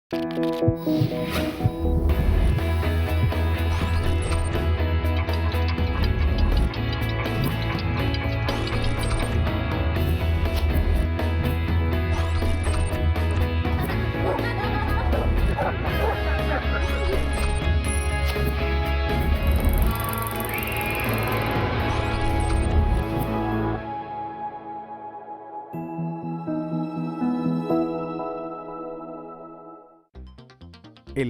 El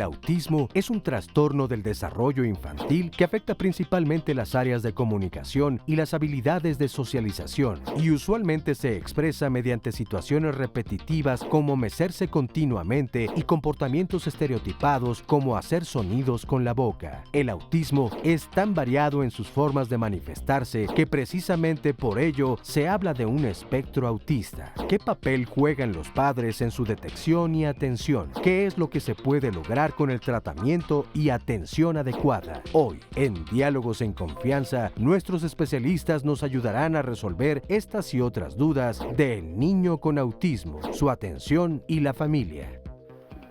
autismo es un trastorno del desarrollo infantil que afecta principalmente las áreas de comunicación y las habilidades de socialización, y usualmente se expresa mediante situaciones repetitivas como mecerse continuamente y comportamientos estereotipados como hacer sonidos con la boca. El autismo es tan variado en sus formas de manifestarse que precisamente por ello se habla de un espectro autista. ¿Qué papel juegan los padres en su detección y atención? ¿Qué es lo que se puede lograr con el tratamiento y atención adecuada? Hoy, en Diálogos en Confianza, nuestros especialistas nos ayudarán a resolver estas y otras dudas del niño con autismo, su atención y la familia.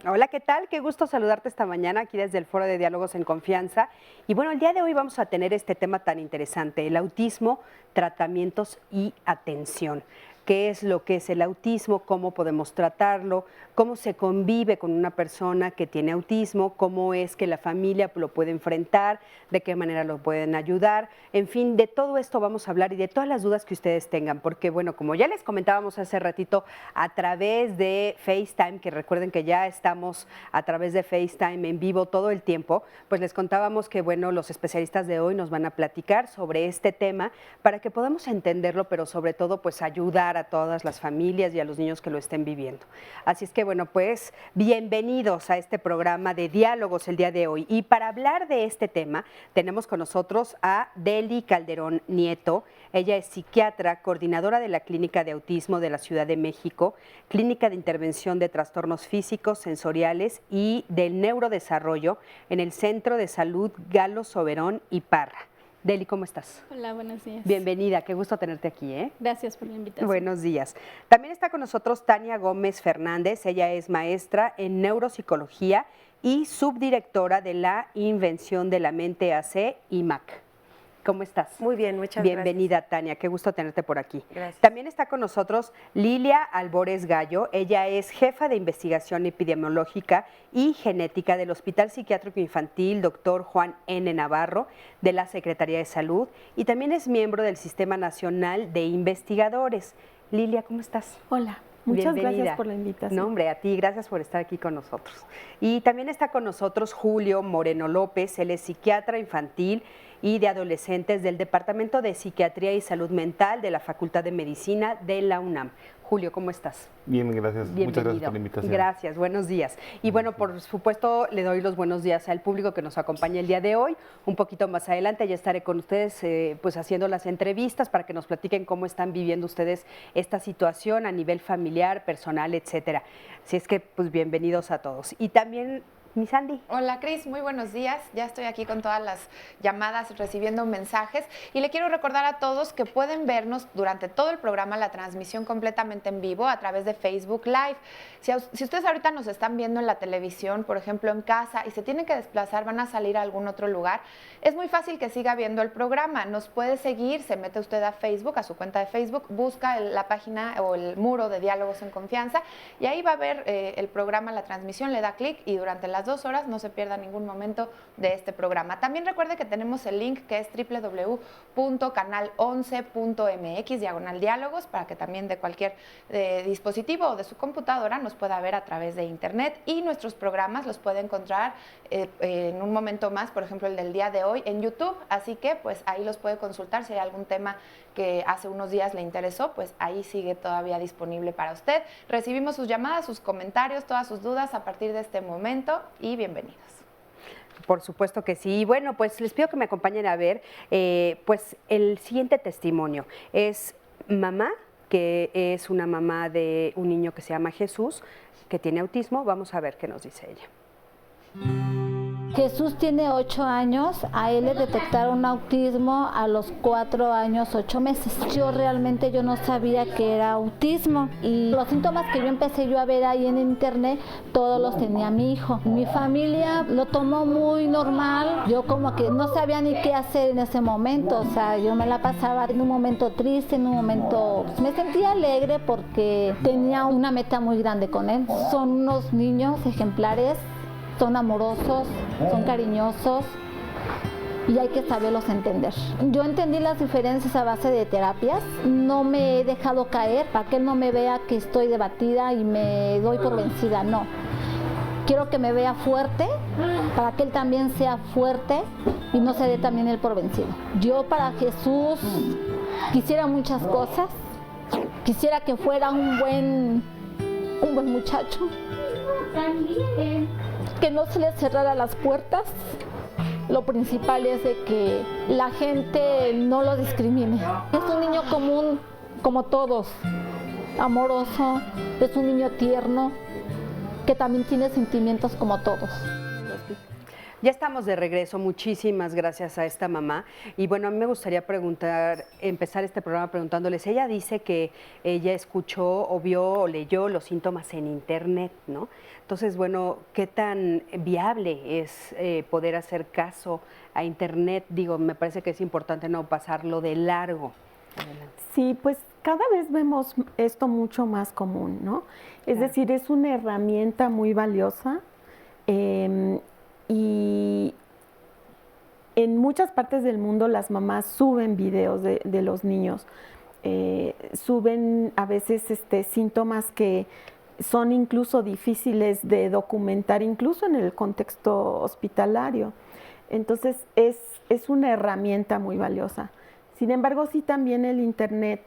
Hola, ¿qué tal? Qué gusto saludarte esta mañana aquí desde el Foro de Diálogos en Confianza. Y bueno, el día de hoy vamos a tener este tema tan interesante, el autismo, tratamientos y atención. ¿Qué es lo que es el autismo? ¿Cómo podemos tratarlo? ¿Cómo se convive con una persona que tiene autismo? ¿Cómo es que la familia lo puede enfrentar? ¿De qué manera lo pueden ayudar? En fin, de todo esto vamos a hablar y de todas las dudas que ustedes tengan, porque bueno, como ya les comentábamos hace ratito a través de FaceTime, que recuerden que ya estamos a través de FaceTime en vivo todo el tiempo, pues les contábamos que bueno, los especialistas de hoy nos van a platicar sobre este tema para que podamos entenderlo, pero sobre todo pues ayudar a todas las familias y a los niños que lo estén viviendo. Así es que bueno, pues bienvenidos a este programa de diálogos el día de hoy. Y para hablar de este tema tenemos con nosotros a Deli Calderón Nieto. Ella es psiquiatra, coordinadora de la Clínica de Autismo de la Ciudad de México, Clínica de Intervención de Trastornos Físicos, Sensoriales y del Neurodesarrollo en el Centro de Salud Galo Soberón y Parra. Deli, ¿cómo estás? Hola, buenos días. Bienvenida, qué gusto tenerte aquí, ¿eh? Gracias por la invitación. Buenos días. También está con nosotros Tania Gómez Fernández, ella es maestra en neuropsicología y subdirectora de la Invención de la Mente AC IMAC. ¿Cómo estás? Muy bien, muchas Bienvenida, Tania, qué gusto tenerte por aquí. Gracias. También está con nosotros Lilia Albores Gallo, ella es jefa de investigación epidemiológica y genética del Hospital Psiquiátrico Infantil Dr. Juan N. Navarro de la Secretaría de Salud y también es miembro del Sistema Nacional de Investigadores. Lilia, ¿cómo estás? Hola. Muchas Bienvenida. gracias por la invitación. No, hombre, a ti, gracias por estar aquí con nosotros. Y también está con nosotros Julio Moreno López, él es psiquiatra infantil y de adolescentes del Departamento de Psiquiatría y Salud Mental de la Facultad de Medicina de la UNAM. Julio, ¿cómo estás? Bien, gracias. Bienvenido. Muchas gracias por la invitación. Gracias, buenos días. Y bueno, por supuesto, le doy los buenos días al público que nos acompaña el día de hoy. Un poquito más adelante ya estaré con ustedes pues haciendo las entrevistas para que nos platiquen cómo están viviendo ustedes esta situación a nivel familiar, personal, etcétera. Así es que, pues bienvenidos a todos. Y también mi Sandy. Hola Cris, muy buenos días. Ya estoy aquí con todas las llamadas, recibiendo mensajes y le quiero recordar a todos que pueden vernos durante todo el programa, la transmisión completamente en vivo a través de Facebook Live. Si ustedes ahorita nos están viendo en la televisión, por ejemplo en casa, y se tienen que desplazar, van a salir a algún otro lugar, es muy fácil que siga viendo el programa. Nos puede seguir, se mete usted a Facebook, a su cuenta de Facebook, busca la página o el muro de Diálogos en Confianza y ahí va a ver el programa, la transmisión, le da clic y durante las 2 horas no se pierda ningún momento de este programa. También recuerde que tenemos el link que es www.canal11.mx/diálogos para que también de cualquier dispositivo o de su computadora nos pueda ver a través de internet y nuestros programas los puede encontrar en un momento más, por ejemplo el del día de hoy en YouTube, así que pues ahí los puede consultar si hay algún tema que hace unos días le interesó, pues ahí sigue todavía disponible para usted. Recibimos sus llamadas, sus comentarios, todas sus dudas a partir de este momento y bienvenidos. Por supuesto que sí. Bueno, pues les pido que me acompañen a ver pues el siguiente testimonio. Es mamá, que es una mamá de un niño que se llama Jesús, que tiene autismo. Vamos a ver qué nos dice ella. Jesús tiene 8 años, a él le detectaron autismo a los 4 años, 8 meses. Yo realmente no sabía que era autismo y los síntomas que yo empecé a ver ahí en internet, todos los tenía mi hijo. Mi familia lo tomó muy normal, yo como que no sabía ni qué hacer en ese momento, o sea, yo me la pasaba en un momento triste, en un momento... Me sentía alegre porque tenía una meta muy grande con él. Son unos niños ejemplares, son amorosos, son cariñosos y hay que saberlos entender. Yo entendí las diferencias a base de terapias, no me he dejado caer para que él no me vea que estoy debatida y me doy por vencida, no. Quiero que me vea fuerte para que él también sea fuerte y no se dé también él por vencido. Yo para Jesús quisiera muchas cosas, quisiera que fuera un buen muchacho, que no se le cerrara las puertas. Lo principal es de que la gente no lo discrimine. Es un niño común como todos, amoroso, es un niño tierno, que también tiene sentimientos como todos. Ya estamos de regreso, muchísimas gracias a esta mamá. Y bueno, a mí me gustaría empezar este programa preguntándoles, ella dice que ella escuchó o vio o leyó los síntomas en internet, ¿no? Entonces, bueno, ¿qué tan viable es poder hacer caso a internet? Digo, me parece que es importante no pasarlo de largo. Adelante. Sí, pues cada vez vemos esto mucho más común, ¿no? Es decir, es una herramienta muy valiosa y en muchas partes del mundo las mamás suben videos de los niños, suben a veces síntomas que son incluso difíciles de documentar, incluso en el contexto hospitalario. Entonces es una herramienta muy valiosa. Sin embargo, sí también el internet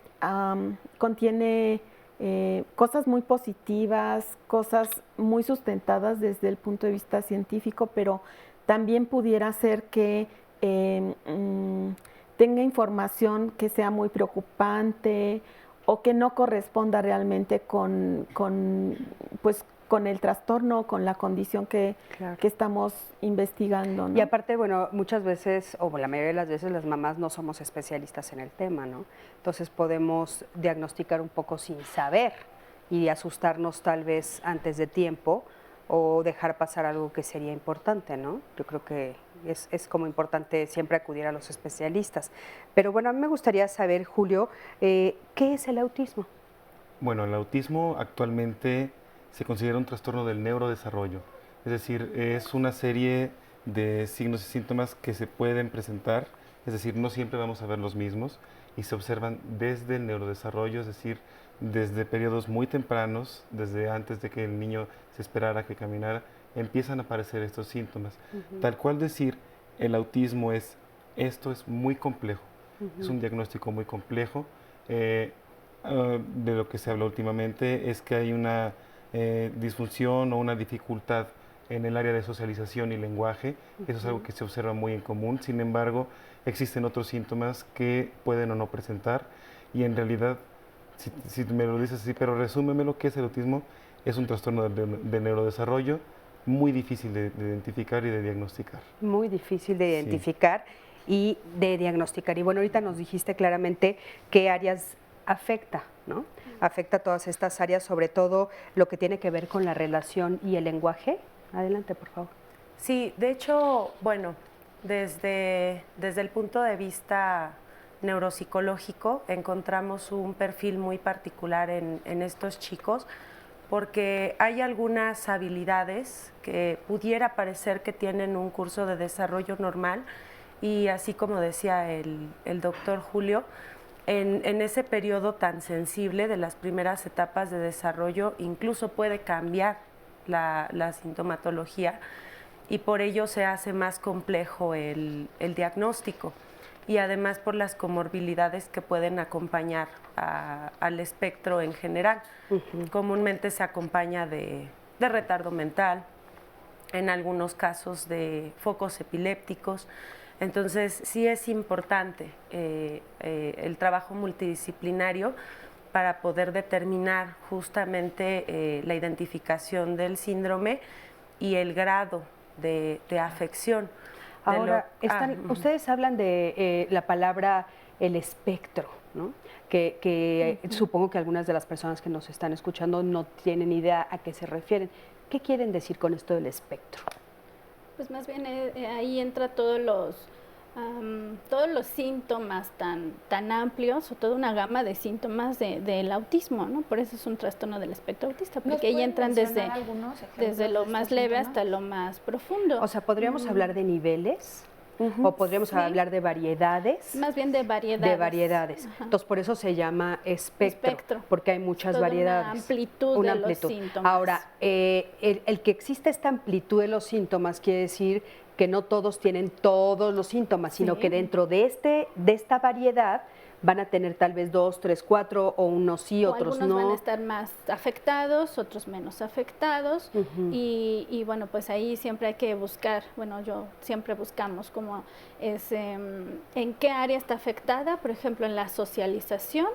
contiene cosas muy positivas, cosas muy sustentadas desde el punto de vista científico, pero también pudiera ser que tenga información que sea muy preocupante o que no corresponda realmente con el trastorno, con la condición que estamos investigando, ¿no? Y aparte, bueno, muchas veces, o la mayoría de las veces, las mamás no somos especialistas en el tema, ¿no? Entonces podemos diagnosticar un poco sin saber y asustarnos tal vez antes de tiempo o dejar pasar algo que sería importante, ¿no? Yo creo que es como importante siempre acudir a los especialistas. Pero bueno, a mí me gustaría saber, Julio, ¿qué es el autismo? Bueno, el autismo actualmente se considera un trastorno del neurodesarrollo, es decir, es una serie de signos y síntomas que se pueden presentar, es decir, no siempre vamos a ver los mismos y se observan desde el neurodesarrollo, es decir, desde periodos muy tempranos, desde antes de que el niño se esperara que caminara, empiezan a aparecer estos síntomas. Tal cual decir, el autismo esto es muy complejo, es un diagnóstico muy complejo. De lo que se habla últimamente es que hay una disfunción o una dificultad en el área de socialización y lenguaje. Eso es algo que se observa muy en común. Sin embargo, existen otros síntomas que pueden o no presentar y en realidad, si me lo dices así, pero resúmeme lo que es el autismo, es un trastorno de neurodesarrollo muy difícil de identificar y de diagnosticar. Muy difícil de identificar y de diagnosticar. Y bueno, ahorita nos dijiste claramente qué áreas afecta, ¿no? Afecta todas estas áreas, sobre todo lo que tiene que ver con la relación y el lenguaje. Adelante, por favor. Sí, de hecho, bueno, desde el punto de vista neuropsicológico encontramos un perfil muy particular en estos chicos porque hay algunas habilidades que pudiera parecer que tienen un curso de desarrollo normal y así como decía el doctor Julio, en ese periodo tan sensible de las primeras etapas de desarrollo incluso puede cambiar la sintomatología y por ello se hace más complejo el diagnóstico y además por las comorbilidades que pueden acompañar al espectro en general. Comúnmente se acompaña de retardo mental, en algunos casos de focos epilépticos. Entonces, sí es importante el trabajo multidisciplinario para poder determinar justamente la identificación del síndrome y el grado de afección. Ahora, ustedes hablan de la palabra el espectro, ¿no? Que supongo que algunas de las personas que nos están escuchando no tienen idea a qué se refieren. ¿Qué quieren decir con esto del espectro? Pues más bien ahí entra todos los síntomas tan amplios o toda una gama de síntomas del autismo, ¿no? Por eso es un trastorno del espectro autista, porque ahí entran desde lo más leve hasta lo más profundo. O sea, ¿podríamos hablar de niveles? ¿O podríamos hablar de variedades? Más bien de variedades. De variedades. Entonces, por eso se llama espectro, porque hay muchas toda variedades. Una amplitud de los síntomas. Ahora, el que existe esta amplitud de los síntomas quiere decir que no todos tienen todos los síntomas, sino que dentro de esta variedad van a tener tal vez 2, 3, 4, o unos sí, otros no. Algunos van a estar más afectados, otros menos afectados, y bueno, pues ahí siempre hay que buscar, bueno, yo siempre buscamos como en qué área está afectada, por ejemplo, en la socialización,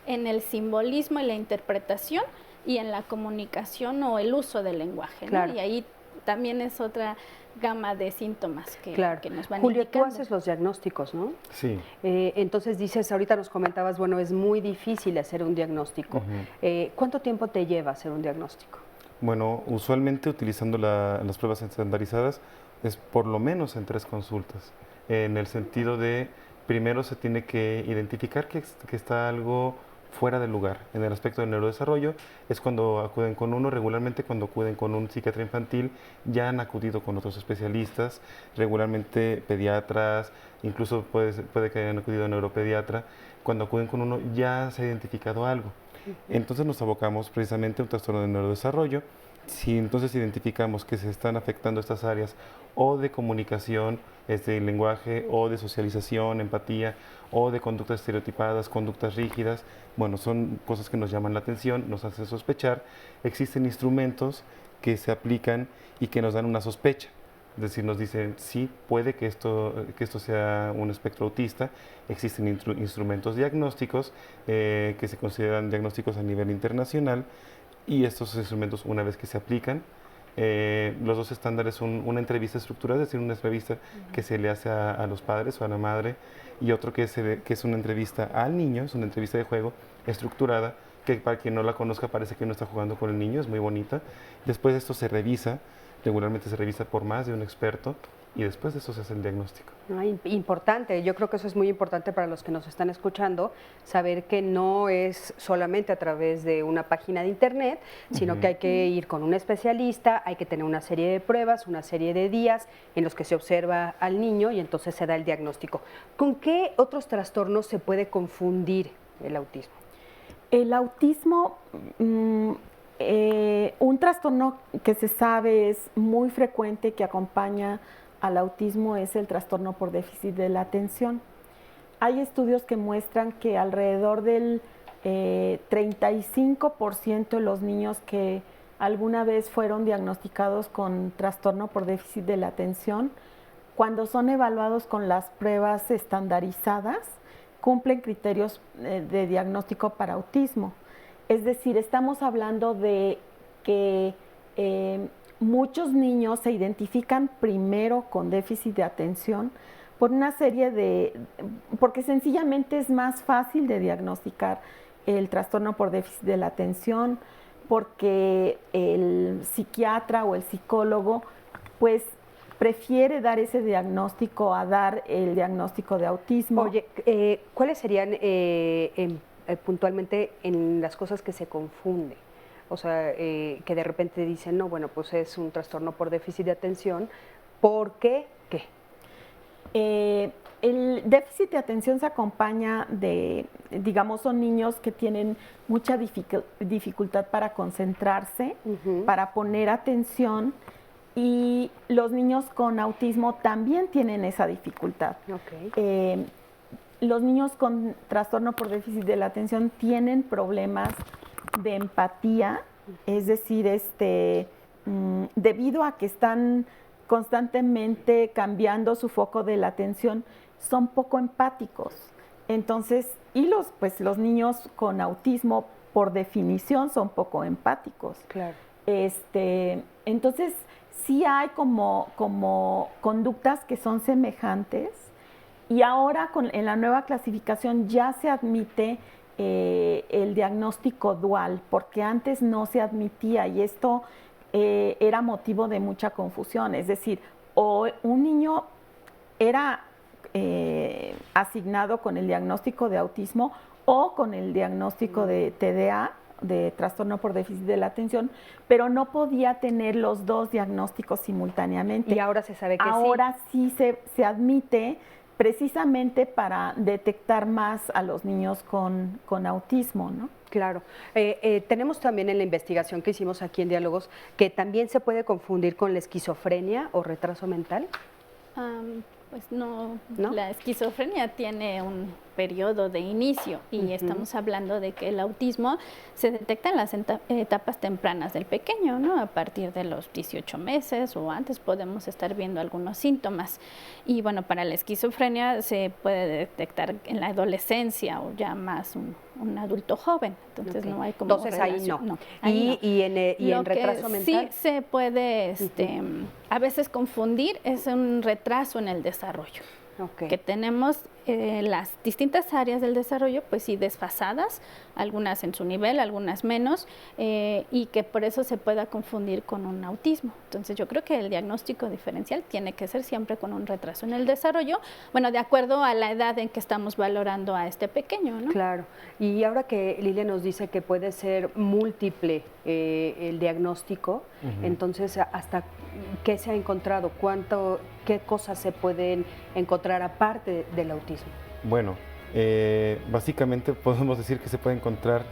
en el simbolismo y la interpretación, y en la comunicación o el uso del lenguaje, ¿no? Claro. Y ahí también es otra gama de síntomas que nos van Julio, indicando. tú haces los diagnósticos, ¿no? Sí. Entonces dices, ahorita nos comentabas, bueno, es muy difícil hacer un diagnóstico. ¿Cuánto tiempo te lleva hacer un diagnóstico? Bueno, usualmente utilizando las pruebas estandarizadas es por lo menos en 3 consultas, en el sentido de primero se tiene que identificar que está algo fuera del lugar. En el aspecto del neurodesarrollo es cuando acuden con uno, regularmente cuando acuden con un psiquiatra infantil ya han acudido con otros especialistas, regularmente pediatras, incluso puede que hayan acudido a neuropediatra. Cuando acuden con uno ya se ha identificado algo. Entonces nos abocamos precisamente a un trastorno del neurodesarrollo. Si entonces identificamos que se están afectando estas áreas o de comunicación, lenguaje, o de socialización, empatía, o de conductas estereotipadas, conductas rígidas, bueno, son cosas que nos llaman la atención, nos hacen sospechar. Existen instrumentos que se aplican y que nos dan una sospecha. Es decir, nos dicen, sí, puede que esto sea un espectro autista. Existen instrumentos diagnósticos que se consideran diagnósticos a nivel internacional, y estos instrumentos, una vez que se aplican, los 2 estándares son una entrevista estructurada, es decir, una entrevista que se le hace a los padres o a la madre, y otro que es una entrevista al niño, es una entrevista de juego estructurada, que para quien no la conozca parece que uno está jugando con el niño, es muy bonita. Después de esto se revisa, regularmente se revisa por más de un experto, y después de eso se hace el diagnóstico. Importante, yo creo que eso es muy importante para los que nos están escuchando, saber que no es solamente a través de una página de internet, sino que hay que ir con un especialista, hay que tener una serie de pruebas, una serie de días en los que se observa al niño y entonces se da el diagnóstico. ¿Con qué otros trastornos se puede confundir el autismo? El autismo, un trastorno que se sabe es muy frecuente que acompaña al autismo es el trastorno por déficit de la atención. Hay estudios que muestran que alrededor del 35% de los niños que alguna vez fueron diagnosticados con trastorno por déficit de la atención, cuando son evaluados con las pruebas estandarizadas, cumplen criterios de diagnóstico para autismo. Es decir, estamos hablando de que muchos niños se identifican primero con déficit de atención por una serie porque sencillamente es más fácil de diagnosticar el trastorno por déficit de la atención, porque el psiquiatra o el psicólogo pues prefiere dar ese diagnóstico a dar el diagnóstico de autismo. Oye, ¿cuáles serían puntualmente en las cosas que se confunden? O sea, que de repente dicen, no, bueno, pues es un trastorno por déficit de atención, ¿por qué? ¿Qué? El déficit de atención se acompaña digamos, son niños que tienen mucha dificultad para concentrarse, para poner atención, y los niños con autismo también tienen esa dificultad. Los niños con trastorno por déficit de la atención tienen problemas de empatía, es decir, debido a que están constantemente cambiando su foco de la atención, son poco empáticos. Entonces, los niños con autismo, por definición, son poco empáticos. Claro. Entonces, sí hay como conductas que son semejantes, y ahora en la nueva clasificación ya se admite el diagnóstico dual, porque antes no se admitía, y esto era motivo de mucha confusión. Es decir, o un niño era asignado con el diagnóstico de autismo o con el diagnóstico de TDA, de trastorno por déficit de la atención, pero no podía tener los dos diagnósticos simultáneamente. Y ahora se sabe que ahora sí se admite, precisamente para detectar más a los niños con autismo, ¿no? Claro. Tenemos también en la investigación que hicimos aquí en Diálogos que también se puede confundir con la esquizofrenia o retraso mental. Pues no, la esquizofrenia tiene un periodo de inicio y estamos hablando de que el autismo se detecta en las etapas tempranas del pequeño, ¿no? A partir de los 18 meses o antes podemos estar viendo algunos síntomas. Y bueno, para la esquizofrenia se puede detectar en la adolescencia o ya más un adulto joven. Entonces no hay como Entonces relación. Ahí no. Ahí ¿Y en retraso mental? Sí se puede a veces confundir, es un retraso en el desarrollo. Que tenemos las distintas áreas del desarrollo, pues sí, desfasadas, algunas en su nivel, algunas menos, y que por eso se pueda confundir con un autismo. Entonces yo creo que el diagnóstico diferencial tiene que ser siempre con un retraso en el desarrollo, bueno, de acuerdo a la edad en que estamos valorando a este pequeño, ¿no? Claro. Y ahora que Lilia nos dice que puede ser múltiple el diagnóstico, entonces, ¿hasta qué se ha encontrado? ¿Qué cosas se pueden encontrar aparte del autismo? Bueno, básicamente podemos decir que se puede encontrar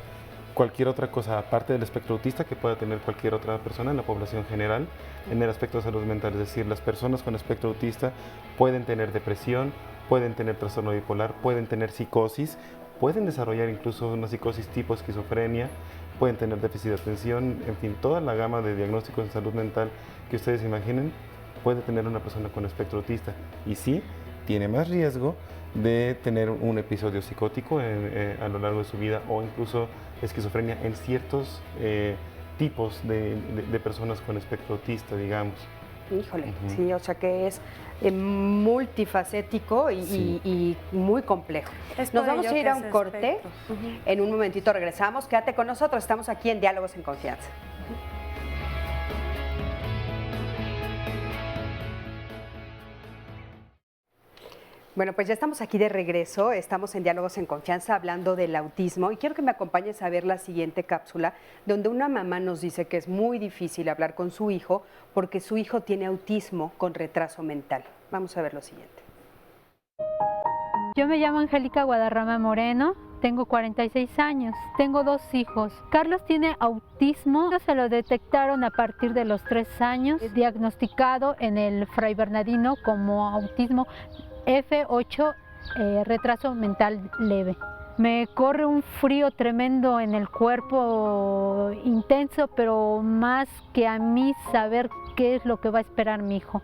cualquier otra cosa aparte del espectro autista que pueda tener cualquier otra persona en la población general en el aspecto de salud mental. Es decir, las personas con espectro autista pueden tener depresión, pueden tener trastorno bipolar, pueden tener psicosis, pueden desarrollar incluso una psicosis tipo esquizofrenia, pueden tener déficit de atención, en fin, toda la gama de diagnósticos de salud mental que ustedes imaginen puede tener una persona con espectro autista. Y sí, tiene más riesgo de tener un episodio psicótico a lo largo de su vida o incluso esquizofrenia en ciertos tipos de personas con espectro autista, digamos. Híjole, sí, o sea que es multifacético y muy complejo. Nos vamos a ir a un corte. En un momentito regresamos. Quédate con nosotros, estamos aquí en Diálogos en Confianza. Bueno, pues ya estamos aquí de regreso, estamos en Diálogos en Confianza hablando del autismo y quiero que me acompañes a ver la siguiente cápsula donde una mamá nos dice que es muy difícil hablar con su hijo porque su hijo tiene autismo con retraso mental. Vamos a ver lo siguiente. Yo me llamo Angélica Guadarrama Moreno, tengo 46 años, tengo 2 hijos. Carlos tiene autismo, se lo detectaron a partir de los 3 años, diagnosticado en el Fray Bernardino como autismo F8, retraso mental leve. Me corre un frío tremendo en el cuerpo, intenso, pero más que a mí saber qué es lo que va a esperar mi hijo.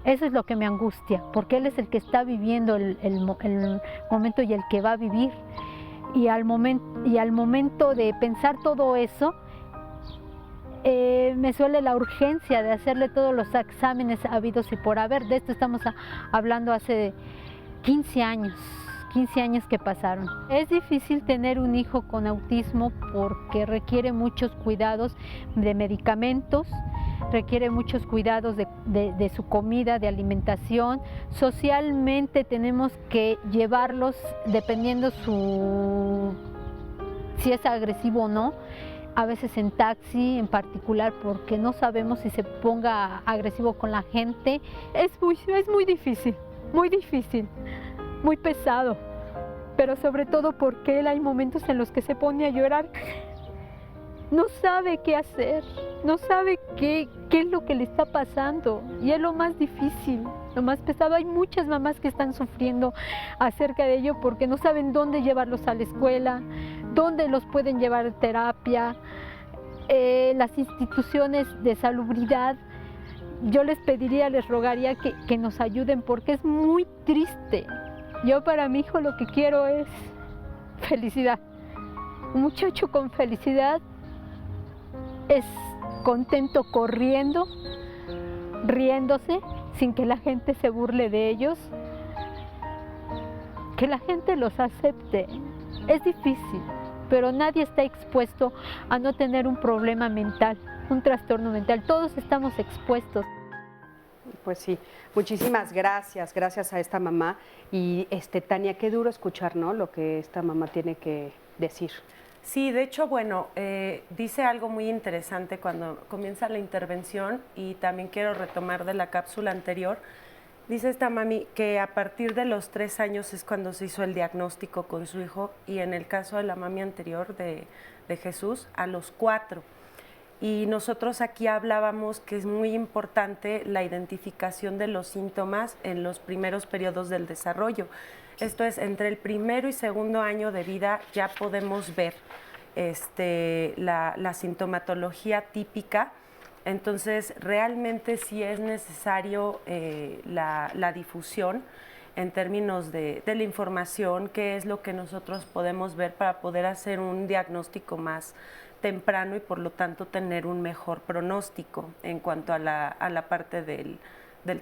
Eso es lo que me angustia, porque él es el que está viviendo el momento y el que va a vivir. Y al momento de pensar todo eso, me suele la urgencia de hacerle todos los exámenes habidos y por haber. De esto estamos hablando hace 15 años que pasaron. Es difícil tener un hijo con autismo porque requiere muchos cuidados de medicamentos, requiere muchos cuidados de su comida, de alimentación. Socialmente tenemos que llevarlos dependiendo si es agresivo o no. A veces en taxi en particular porque no sabemos si se ponga agresivo con la gente. Es muy difícil, muy pesado, pero sobre todo porque él hay momentos en los que se pone a llorar. No sabe qué hacer, no sabe qué es lo que le está pasando y es lo más difícil, lo más pesado. Hay muchas mamás que están sufriendo acerca de ello porque no saben dónde llevarlos a la escuela, dónde los pueden llevar a terapia. Las instituciones de salubridad, yo les pediría, les rogaría que nos ayuden porque es muy triste. Yo para mi hijo lo que quiero es felicidad. Un muchacho con felicidad es contento corriendo, riéndose sin que la gente se burle de ellos, que la gente los acepte. Es difícil, pero nadie está expuesto a no tener un problema mental, un trastorno mental. Todos estamos expuestos. Pues sí, muchísimas gracias a esta mamá. Y Tania, qué duro escuchar, ¿no?, lo que esta mamá tiene que decir. Sí, de hecho, bueno, dice algo muy interesante cuando comienza la intervención, y también quiero retomar de la cápsula anterior. Dice esta mami que a partir de los 3 años es cuando se hizo el diagnóstico con su hijo, y en el caso de la mami anterior de Jesús, a los 4. Y nosotros aquí hablábamos que es muy importante la identificación de los síntomas en los primeros periodos del desarrollo. Esto es, entre el primero y segundo año de vida ya podemos ver la sintomatología típica. Entonces, realmente sí es necesario la difusión en términos de la información, qué es lo que nosotros podemos ver para poder hacer un diagnóstico más temprano y por lo tanto tener un mejor pronóstico en cuanto a la parte del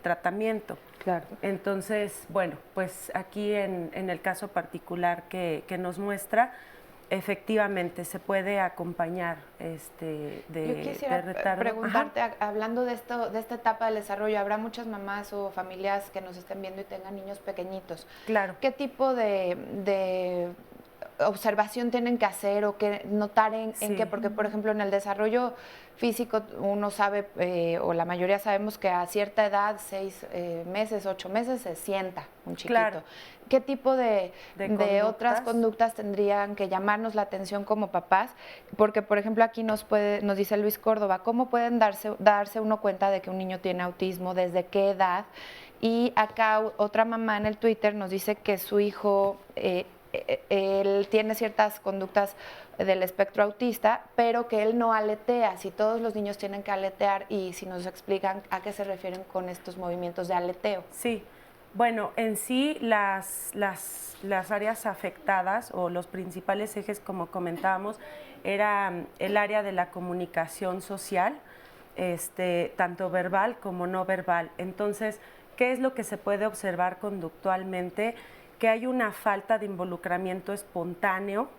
tratamiento. Claro. Entonces, bueno, pues aquí en el caso particular que nos muestra, efectivamente se puede acompañar Yo quisiera de retardo. preguntarte, hablando de esta etapa del desarrollo, habrá muchas mamás o familias que nos estén viendo y tengan niños pequeñitos. Claro. ¿Qué tipo de observación tienen que hacer o que notar en qué? Porque, por ejemplo, en el desarrollo físico uno sabe, o la mayoría sabemos que a cierta edad, 6 meses, 8 meses, se sienta un chiquito. Claro. ¿Qué tipo de otras conductas conductas tendrían que llamarnos la atención como papás? Porque, por ejemplo, aquí nos dice Luis Córdoba, ¿cómo pueden darse uno cuenta de que un niño tiene autismo? ¿Desde qué edad? Y acá otra mamá en el Twitter nos dice que su hijo él tiene ciertas conductas del espectro autista, pero que él no aletea. Si todos los niños tienen que aletear, y si nos explican a qué se refieren con estos movimientos de aleteo. Sí, bueno, en sí las áreas afectadas o los principales ejes, como comentábamos, era el área de la comunicación social, tanto verbal como no verbal. Entonces, ¿qué es lo que se puede observar conductualmente? Que hay una falta de involucramiento espontáneo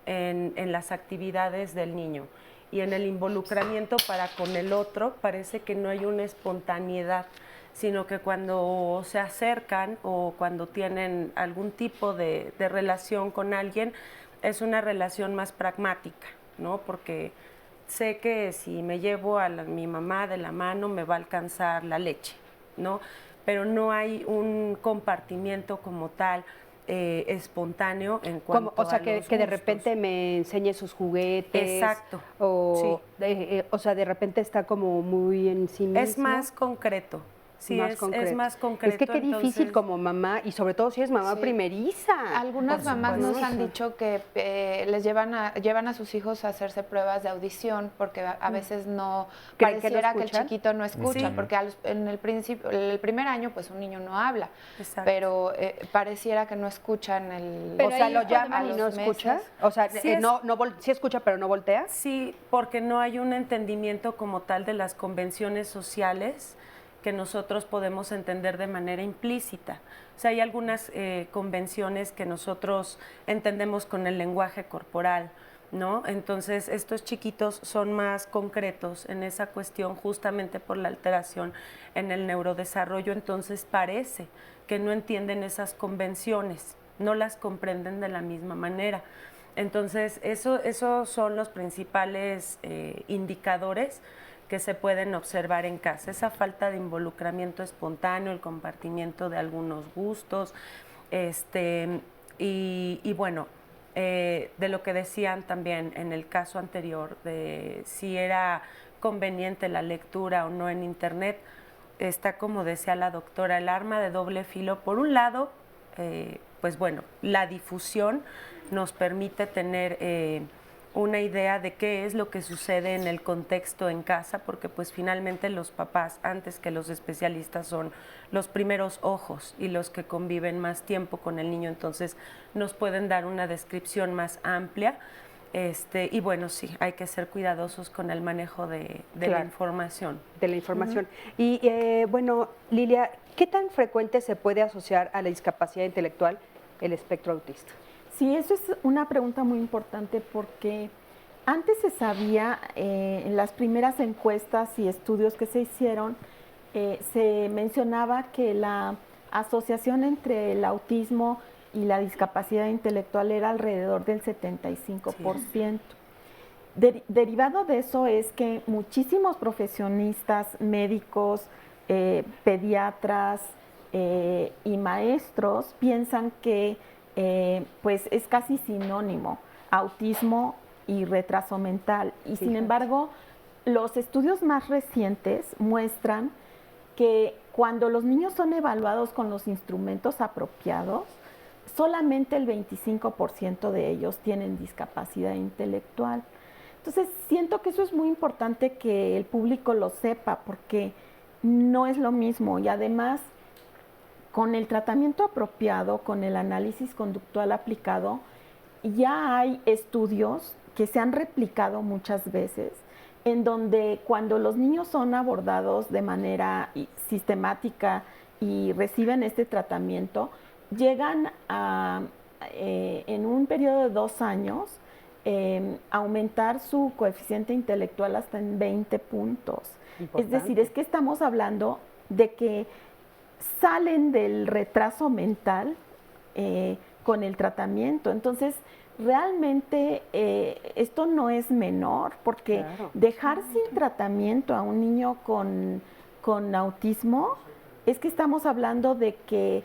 en las actividades del niño, y en el involucramiento para con el otro parece que no hay una espontaneidad, sino que cuando se acercan o cuando tienen algún tipo de relación con alguien, es una relación más pragmática, ¿no? Porque sé que si me llevo a mi mamá de la mano me va a alcanzar la leche, ¿no? Pero no hay un compartimiento como tal espontáneo en cuanto O sea, a que los de gustos. repente me enseñe sus juguetes. Exacto. O, Sí. O sea, de repente está como muy en sí mismo. Es más concreto. Sí, más es concreto. más concreto. Es que qué difícil entonces, como mamá, y sobre todo si es mamá Sí. primeriza. Algunas Por mamás nos supuesto. han dicho que les llevan a sus hijos a hacerse pruebas de audición, porque a veces no ¿Creen que no pareciera que el escuchan? chiquito no escucha, Sí. porque en el principio, el primer año, pues un niño no habla, Exacto. pero pareciera que no escucha en el. O sea, ahí lo podemos- llaman y no a los escucha. meses. O sea, Sí es- sí escucha, pero no voltea. Sí, porque no hay un entendimiento como tal de las convenciones sociales que nosotros podemos entender de manera implícita. O sea, hay algunas convenciones que nosotros entendemos con el lenguaje corporal, ¿no? Entonces, estos chiquitos son más concretos en esa cuestión justamente por la alteración en el neurodesarrollo, entonces parece que no entienden esas convenciones, no las comprenden de la misma manera. Entonces, esos son los principales indicadores que se pueden observar en casa, esa falta de involucramiento espontáneo, el compartimiento de algunos gustos, y bueno, de lo que decían también en el caso anterior, de si era conveniente la lectura o no en internet, está, como decía la doctora, el arma de doble filo. Por un lado, pues bueno, la difusión nos permite tener una idea de qué es lo que sucede en el contexto en casa, porque pues finalmente los papás, antes que los especialistas, son los primeros ojos y los que conviven más tiempo con el niño, entonces nos pueden dar una descripción más amplia. Y bueno, sí, hay que ser cuidadosos con el manejo de la información. De la información. Y bueno, Lilia, ¿qué tan frecuente se puede asociar a la discapacidad intelectual el espectro autista? Sí, eso es una pregunta muy importante porque antes se sabía, en las primeras encuestas y estudios que se hicieron, se mencionaba que la asociación entre el autismo y la discapacidad intelectual era alrededor del 75%. Derivado de eso es que muchísimos profesionistas, médicos, pediatras y maestros piensan que pues es casi sinónimo autismo y retraso mental. Y sin embargo, los estudios más recientes muestran que cuando los niños son evaluados con los instrumentos apropiados, solamente el 25% de ellos tienen discapacidad intelectual. Entonces, siento que eso es muy importante que el público lo sepa porque no es lo mismo y además con el tratamiento apropiado, con el análisis conductual aplicado, ya hay estudios que se han replicado muchas veces en donde cuando los niños son abordados de manera sistemática y reciben este tratamiento, llegan a, en un periodo de 2 años, aumentar su coeficiente intelectual hasta en 20 puntos. Es decir, es que estamos hablando de que salen del retraso mental con el tratamiento. Entonces, realmente esto no es menor, porque dejar sin tratamiento a un niño con autismo es que estamos hablando de que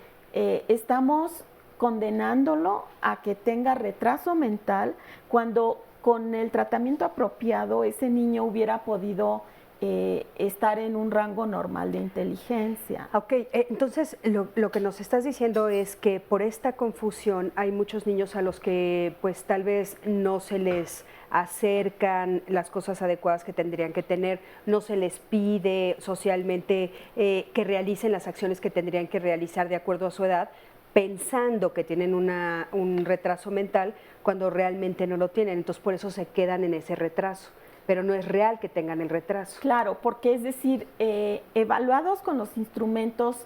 estamos condenándolo a que tenga retraso mental cuando con el tratamiento apropiado ese niño hubiera podido estar en un rango normal de inteligencia. Ok, entonces lo que nos estás diciendo es que por esta confusión hay muchos niños a los que pues tal vez no se les acercan las cosas adecuadas que tendrían que tener, no se les pide socialmente que realicen las acciones que tendrían que realizar de acuerdo a su edad, pensando que tienen un retraso mental cuando realmente no lo tienen, entonces por eso se quedan en ese retraso. Pero no es real que tengan el retraso. Claro, porque es decir, evaluados con los instrumentos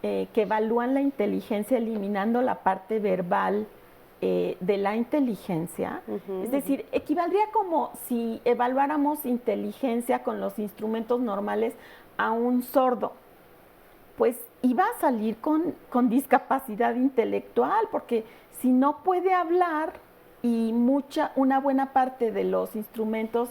que evalúan la inteligencia, eliminando la parte verbal de la inteligencia, es decir, equivaldría como si evaluáramos inteligencia con los instrumentos normales a un sordo, pues iba a salir con discapacidad intelectual, porque si no puede hablar y una buena parte de los instrumentos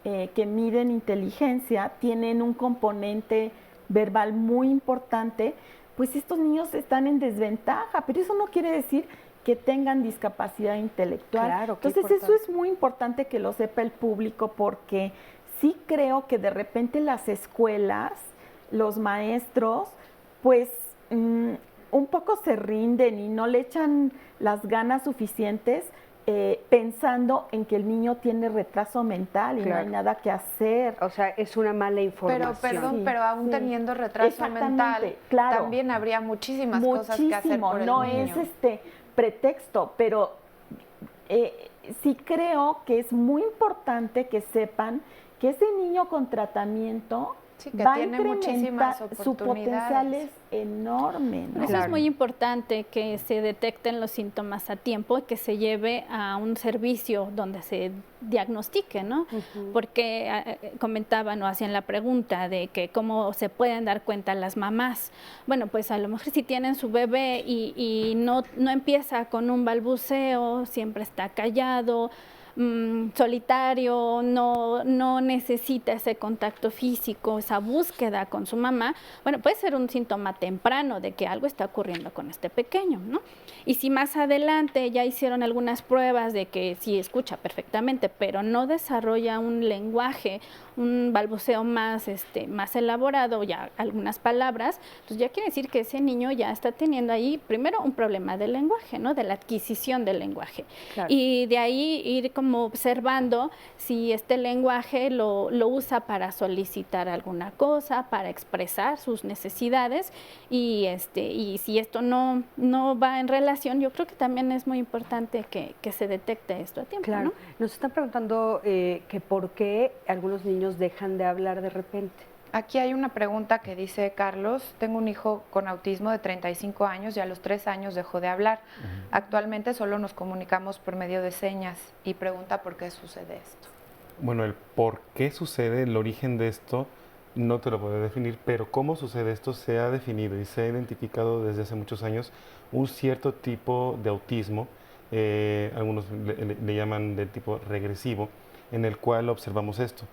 que miden inteligencia tienen un componente verbal muy importante, pues estos niños están en desventaja, pero eso no quiere decir que tengan discapacidad intelectual. Claro, entonces eso es muy importante que lo sepa el público, porque sí creo que de repente las escuelas, los maestros, pues un poco se rinden y no le echan las ganas suficientes pensando en que el niño tiene retraso mental y no hay nada que hacer. O sea, es una mala información. Pero perdón, pero aún teniendo retraso mental, también habría muchísimas cosas que hacer por el no niño. Es pretexto, pero sí creo que es muy importante que sepan que ese niño con tratamiento va a incrementar, su potencial es enorme, ¿no? Eso es muy importante, que se detecten los síntomas a tiempo y que se lleve a un servicio donde se diagnostique, ¿no? Porque comentaban o hacían la pregunta de que cómo se pueden dar cuenta las mamás. Bueno, pues a lo mejor si tienen su bebé y no empieza con un balbuceo, siempre está callado, solitario, no necesita ese contacto físico, esa búsqueda con su mamá, bueno, puede ser un síntoma temprano de que algo está ocurriendo con este pequeño, ¿no? Y si más adelante ya hicieron algunas pruebas de que sí escucha perfectamente, pero no desarrolla un lenguaje, un balbuceo más, más elaborado, ya algunas palabras, pues ya quiere decir que ese niño ya está teniendo ahí primero un problema del lenguaje, ¿no? De la adquisición del lenguaje. Claro. Y de ahí ir como observando si este lenguaje lo usa para solicitar alguna cosa, para expresar sus necesidades y si esto no va en relación, yo creo que también es muy importante que se detecte esto a tiempo. Claro. ¿no? Nos están preguntando que por qué algunos niños dejan de hablar de repente. Aquí hay una pregunta que dice Carlos, tengo un hijo con autismo de 35 años y a los 3 años dejó de hablar. Actualmente solo nos comunicamos por medio de señas y pregunta por qué sucede esto. Bueno, el por qué sucede, el origen de esto, no te lo puedo definir, pero cómo sucede esto se ha definido y se ha identificado desde hace muchos años un cierto tipo de autismo, algunos le llaman del tipo regresivo, en el cual observamos esto.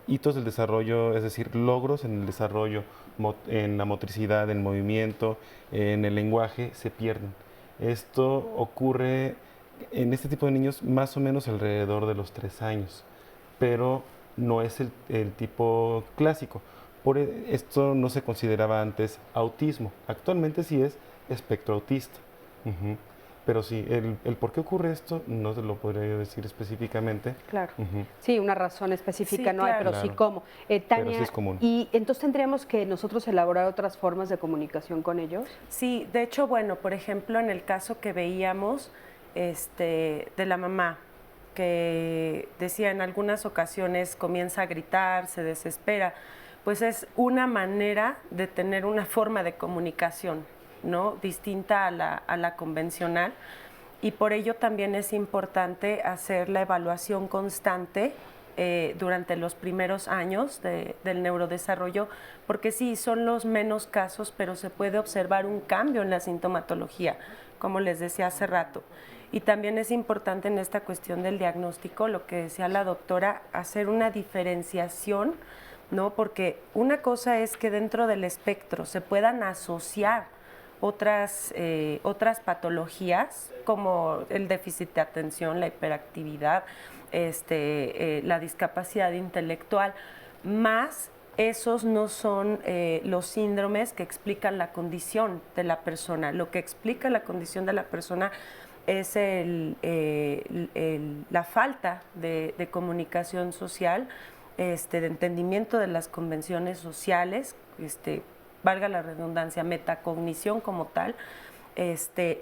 Hitos del desarrollo, es decir, logros en el desarrollo, en la motricidad, en el movimiento, en el lenguaje, se pierden. Esto ocurre en este tipo de niños más o menos alrededor de los 3 años, pero no es el tipo clásico. Por esto no se consideraba antes autismo. Actualmente sí es espectro autista. Pero sí, el por qué ocurre esto no te lo podría decir específicamente. Claro. Sí, una razón específica Sí, no hay, claro. pero sí cómo. Tania, Pero sí es común. ¿y entonces tendríamos que nosotros elaborar otras formas de comunicación con ellos? Sí, de hecho, bueno, por ejemplo, en el caso que veíamos de la mamá, que decía en algunas ocasiones comienza a gritar, se desespera, pues es una manera de tener una forma de comunicación, ¿no? Distinta a la convencional, y por ello también es importante hacer la evaluación constante durante los primeros años del neurodesarrollo, porque sí, son los menos casos, pero se puede observar un cambio en la sintomatología, como les decía hace rato. Y también es importante en esta cuestión del diagnóstico, lo que decía la doctora, hacer una diferenciación, ¿no? Porque una cosa es que dentro del espectro se puedan asociar otras patologías como el déficit de atención, la hiperactividad, la discapacidad intelectual, más esos no son los síndromes que explican la condición de la persona. Lo que explica la condición de la persona es la falta de comunicación social, de entendimiento de las convenciones sociales, valga la redundancia, metacognición como tal,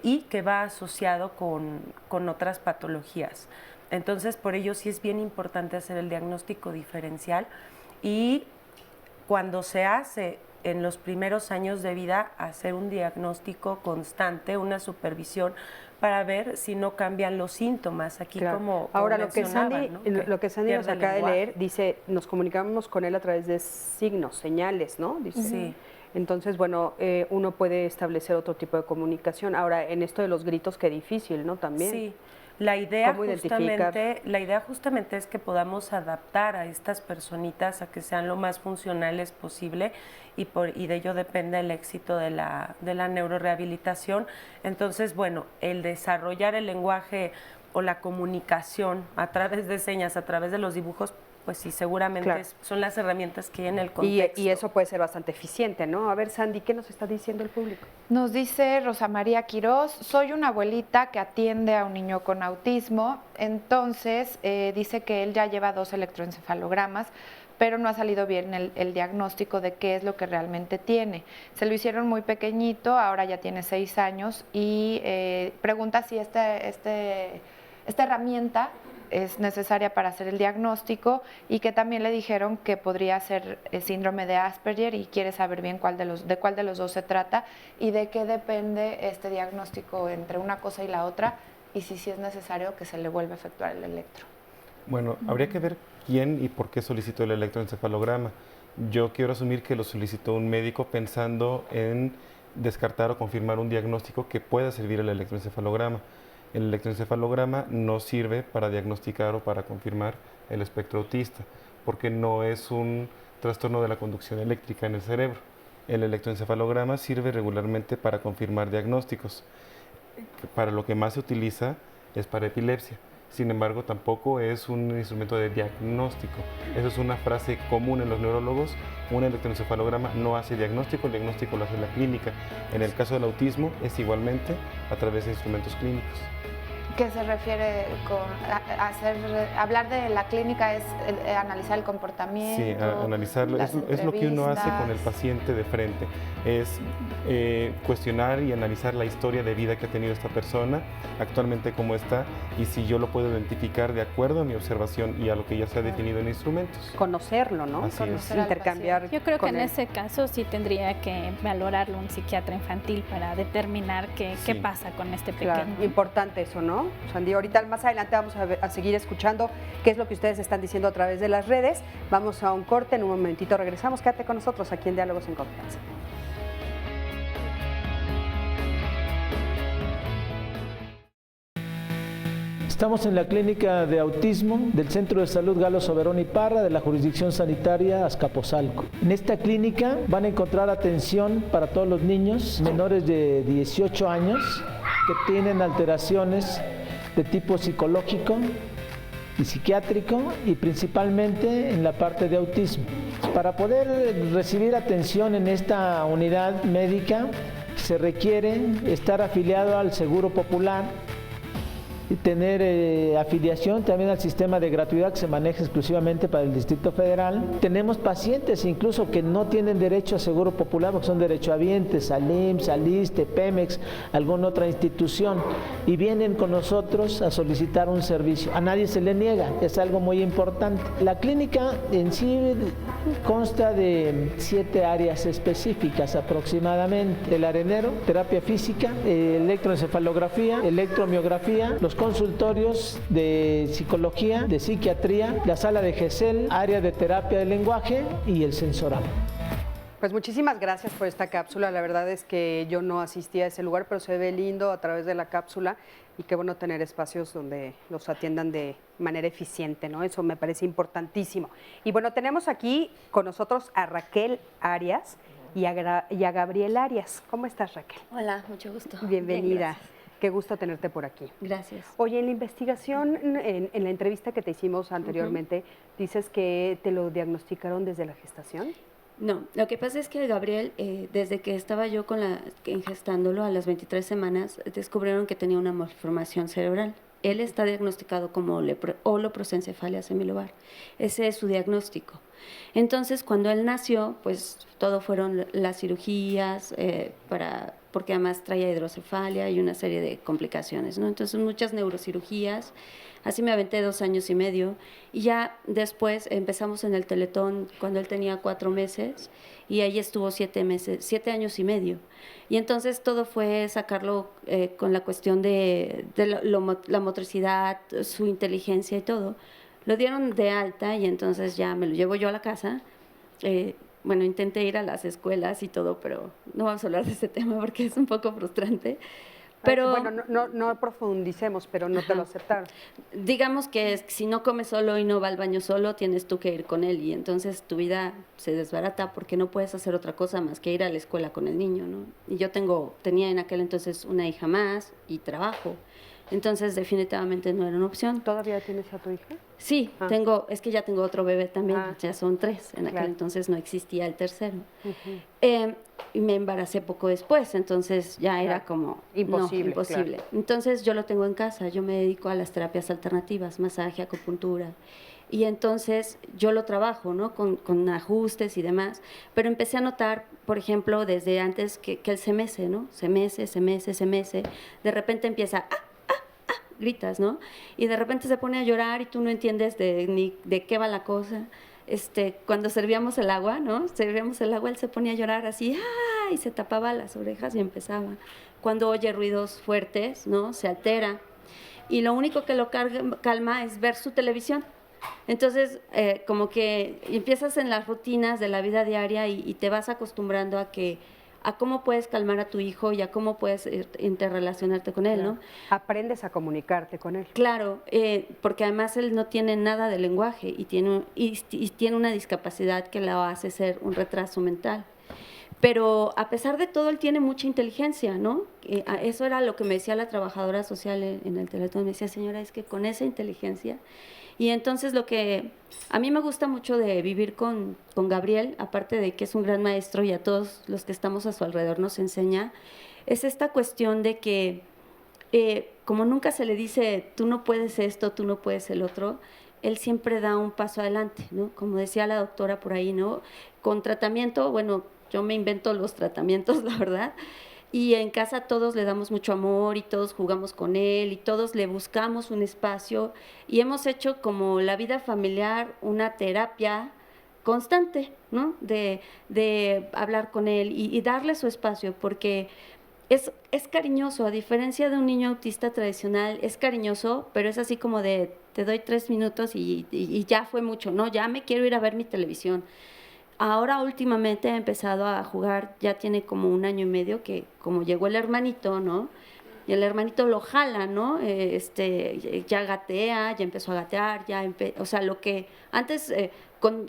y que va asociado con otras patologías. Entonces, por ello sí es bien importante hacer el diagnóstico diferencial, y cuando se hace en los primeros años de vida, hacer un diagnóstico constante, una supervisión, para ver si no cambian los síntomas. Aquí claro. como ahora lo que Sandy, ¿no? lo que Sandy nos acaba de leer dice, nos comunicamos con él a través de signos, señales, ¿no? Dice. Sí. Entonces, bueno, uno puede establecer otro tipo de comunicación. Ahora, en esto de los gritos, qué difícil, ¿no? También. Sí. La idea justamente es que podamos adaptar a estas personitas a que sean lo más funcionales posible, y de ello depende el éxito de la neurorehabilitación. Entonces, bueno, el desarrollar el lenguaje o la comunicación a través de señas, a través de los dibujos, pues sí, seguramente claro. Son las herramientas que hay en el contexto. Y eso puede ser bastante eficiente, ¿no? A ver, Sandy, ¿qué nos está diciendo el público? Nos dice Rosa María Quirós, soy una abuelita que atiende a un niño con autismo, entonces dice que él ya lleva 2 electroencefalogramas, pero no ha salido bien el diagnóstico de qué es lo que realmente tiene. Se lo hicieron muy pequeñito, ahora ya tiene 6 años, y pregunta si esta herramienta es necesaria para hacer el diagnóstico, y que también le dijeron que podría ser síndrome de Asperger, y quiere saber bien de cuál de los dos se trata y de qué depende este diagnóstico entre una cosa y la otra, y si es necesario que se le vuelva a efectuar el electro. Bueno, habría que ver quién y por qué solicitó el electroencefalograma. Yo quiero asumir que lo solicitó un médico pensando en descartar o confirmar un diagnóstico que pueda servir el electroencefalograma. El electroencefalograma no sirve para diagnosticar o para confirmar el espectro autista, porque no es un trastorno de la conducción eléctrica en el cerebro. El electroencefalograma sirve regularmente para confirmar diagnósticos. Para lo que más se utiliza es para epilepsia. Sin embargo, tampoco es un instrumento de diagnóstico. Eso es una frase común en los neurólogos. Un electroencefalograma no hace diagnóstico, el diagnóstico lo hace la clínica. En el caso del autismo es igualmente a través de instrumentos clínicos. ¿Qué se refiere con hablar de la clínica? ¿Es analizar el comportamiento? Sí, analizarlo. Es lo que uno hace con el paciente de frente. Es cuestionar y analizar la historia de vida que ha tenido esta persona, actualmente cómo está, y si yo lo puedo identificar de acuerdo a mi observación y a lo que ya se ha definido en instrumentos. Conocerlo, ¿no? Así Intercambiar. Yo creo que con en él. ese caso sí tendría que valorarlo un psiquiatra infantil para determinar qué pasa con este pequeño. Claro, importante eso, ¿no? Sandy, ahorita más adelante vamos a seguir escuchando qué es lo que ustedes están diciendo a través de las redes. Vamos a un corte, en un momentito regresamos. Quédate con nosotros aquí en Diálogos en Confianza. Estamos en la clínica de autismo del Centro de Salud Galo Soberón y Parra de la jurisdicción sanitaria Azcapotzalco. En esta clínica van a encontrar atención para todos los niños menores de 18 años que tienen alteraciones de tipo psicológico y psiquiátrico y principalmente en la parte de autismo. Para poder recibir atención en esta unidad médica se requiere estar afiliado al Seguro Popular y tener afiliación también al sistema de gratuidad que se maneja exclusivamente para el Distrito Federal. Tenemos pacientes incluso que no tienen derecho a Seguro Popular porque son derechohabientes, al IMSS, al ISSSTE, Pemex, alguna otra institución, y vienen con nosotros a solicitar un servicio. A nadie se le niega, es algo muy importante. La clínica en sí consta de 7 áreas específicas aproximadamente: el arenero, terapia física, electroencefalografía, electromiografía, los consultorios de psicología, de psiquiatría, la sala de GESEL, área de terapia del lenguaje y el sensorama. Pues muchísimas gracias por esta cápsula. La verdad es que yo no asistí a ese lugar, pero se ve lindo a través de la cápsula y qué bueno tener espacios donde los atiendan de manera eficiente, ¿no? Eso me parece importantísimo. Y bueno, tenemos aquí con nosotros a Raquel Arias y a Gabriel Arias. ¿Cómo estás, Raquel? Hola, mucho gusto. Bienvenida. Bien, qué gusto tenerte por aquí. gracias. Oye, en la investigación, en la entrevista que te hicimos anteriormente, dices que te lo diagnosticaron desde la gestación. No, lo que pasa es que Gabriel, desde que estaba yo gestándolo a las 23 semanas, descubrieron que tenía una malformación cerebral. Él está diagnosticado como holoprosencefalia semilobar. Ese es su diagnóstico. Entonces, cuando él nació, pues todo fueron las cirugías, porque además traía hidrocefalia y una serie de complicaciones, ¿no? Entonces, muchas neurocirugías. Así me aventé 2 años y medio. Y ya después empezamos en el Teletón cuando él tenía 4 meses y ahí estuvo 7 años y medio. Y entonces todo fue sacarlo con la cuestión de la motricidad, su inteligencia y todo. Lo dieron de alta y entonces ya me lo llevo yo a la casa. Bueno, intenté ir a las escuelas y todo, pero no vamos a hablar de ese tema porque es un poco frustrante. Pero, bueno, no profundicemos, pero no te lo aceptaron. Digamos que si no come solo y no va al baño solo, tienes tú que ir con él y entonces tu vida se desbarata porque no puedes hacer otra cosa más que ir a la escuela con el niño, ¿no? Y yo tenía en aquel entonces una hija más y trabajo. Entonces, definitivamente no era una opción. ¿Todavía tienes a tu hija? Sí, es que ya tengo otro bebé también, ya son 3. En aquel entonces no existía el tercero. Y me embaracé poco después, entonces ya era como imposible. Imposible. Entonces, yo lo tengo en casa, yo me dedico a las terapias alternativas, masaje, acupuntura. Y entonces yo lo trabajo, ¿no? Con ajustes y demás. Pero empecé a notar, por ejemplo, desde antes que él se mece, ¿no? Se mece. De repente empieza, gritas, ¿no? Y de repente se pone a llorar y tú no entiendes ni de qué va la cosa. Cuando servíamos el agua, ¿no? Él se ponía a llorar así, y se tapaba las orejas y empezaba. Cuando oye ruidos fuertes, ¿no? Se altera. Y lo único que lo calma es ver su televisión. Entonces, como que empiezas en las rutinas de la vida diaria y te vas acostumbrando a cómo puedes calmar a tu hijo y a cómo puedes interrelacionarte con él, ¿no? Aprendes a comunicarte con él. Claro, porque además él no tiene nada de lenguaje y tiene una discapacidad que lo hace ser un retraso mental. Pero a pesar de todo, él tiene mucha inteligencia, ¿no? Eso era lo que me decía la trabajadora social en el Teletón. Me decía, señora, es que con esa inteligencia. Y entonces lo que a mí me gusta mucho de vivir con Gabriel, aparte de que es un gran maestro y a todos los que estamos a su alrededor nos enseña, es esta cuestión de que como nunca se le dice, tú no puedes esto, tú no puedes el otro, él siempre da un paso adelante, ¿no? Como decía la doctora por ahí, ¿no? Con tratamiento, bueno, yo me invento los tratamientos, la verdad, y en casa todos le damos mucho amor y todos jugamos con él y todos le buscamos un espacio y hemos hecho como la vida familiar una terapia constante, ¿no? De hablar con él y darle su espacio, porque es cariñoso, a diferencia de un niño autista tradicional, es cariñoso, pero es así como de, te doy 3 minutos y ya fue mucho, ¿no? Ya me quiero ir a ver mi televisión. Ahora últimamente ha empezado a jugar, ya tiene como 1 año y medio que como llegó el hermanito, ¿no? Y el hermanito lo jala, ¿no? Ya gatea, ya empezó a gatear, o sea, lo que antes con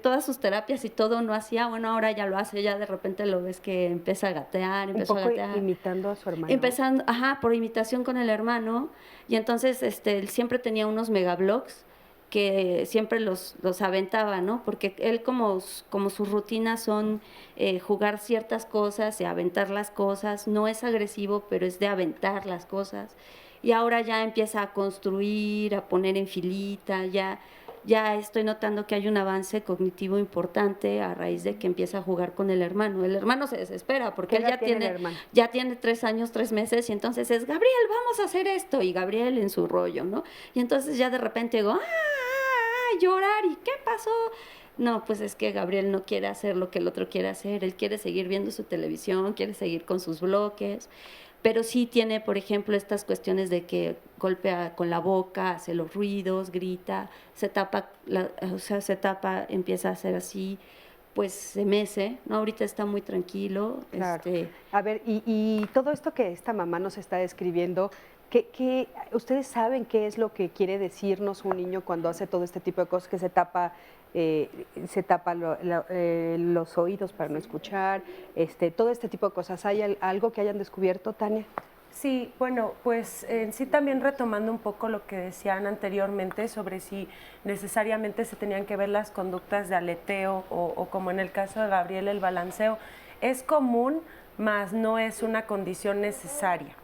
todas sus terapias y todo no hacía, bueno, ahora ya lo hace, ya de repente lo ves que empieza a gatear, empezó a gatear. Imitando a su hermano. Empezando, por imitación con el hermano, y entonces él siempre tenía unos megablogs que siempre los aventaba, ¿no? Porque él como sus rutinas son jugar ciertas cosas y aventar las cosas, no es agresivo, pero es de aventar las cosas. Y ahora ya empieza a construir, a poner en filita, ya estoy notando que hay un avance cognitivo importante a raíz de que empieza a jugar con el hermano. El hermano se desespera porque él ya tiene 3 años, 3 meses y entonces es, Gabriel, vamos a hacer esto. Y Gabriel en su rollo, ¿no? Y entonces ya de repente digo, llorar, ¿y qué pasó? No, pues es que Gabriel no quiere hacer lo que el otro quiere hacer. Él quiere seguir viendo su televisión, quiere seguir con sus bloques. Pero sí tiene, por ejemplo, estas cuestiones de que golpea con la boca, hace los ruidos, grita, se tapa, empieza a hacer así, pues se mece, ¿no? Ahorita está muy tranquilo. Claro. A ver, y todo esto que esta mamá nos está describiendo, ¿qué ustedes saben qué es lo que quiere decirnos un niño cuando hace todo este tipo de cosas, que se tapa los oídos para no escuchar, todo este tipo de cosas? ¿Hay algo que hayan descubierto, Tania? Sí, bueno, pues en sí también retomando un poco lo que decían anteriormente sobre si necesariamente se tenían que ver las conductas de aleteo o como en el caso de Gabriel el balanceo, es común, mas no es una condición necesaria.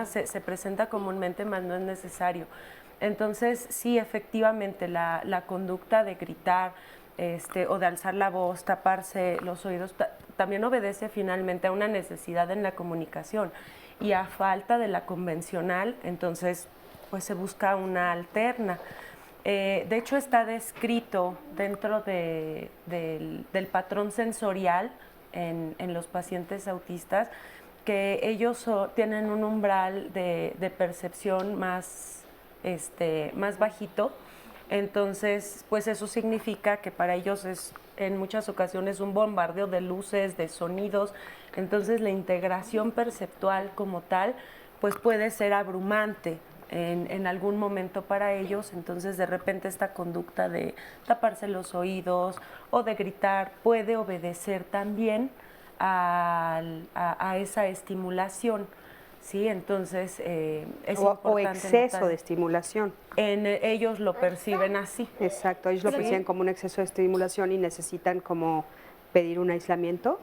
Se presenta comúnmente, mas no es necesario. Entonces, sí, efectivamente, la conducta de gritar o de alzar la voz, taparse los oídos, también obedece finalmente a una necesidad en la comunicación y a falta de la convencional, entonces pues se busca una alterna. De hecho, está descrito dentro del patrón sensorial en los pacientes autistas que ellos tienen un umbral de percepción más bajito. Entonces, pues eso significa que para ellos es en muchas ocasiones un bombardeo de luces, de sonidos. Entonces, la integración perceptual como tal, pues puede ser abrumante en algún momento para ellos. Entonces, de repente esta conducta de taparse los oídos o de gritar puede obedecer también a esa estimulación. Sí, entonces es importante o exceso notar. de estimulación. Ellos lo perciben así. Exacto, ellos lo perciben como un exceso de estimulación y necesitan como pedir un aislamiento.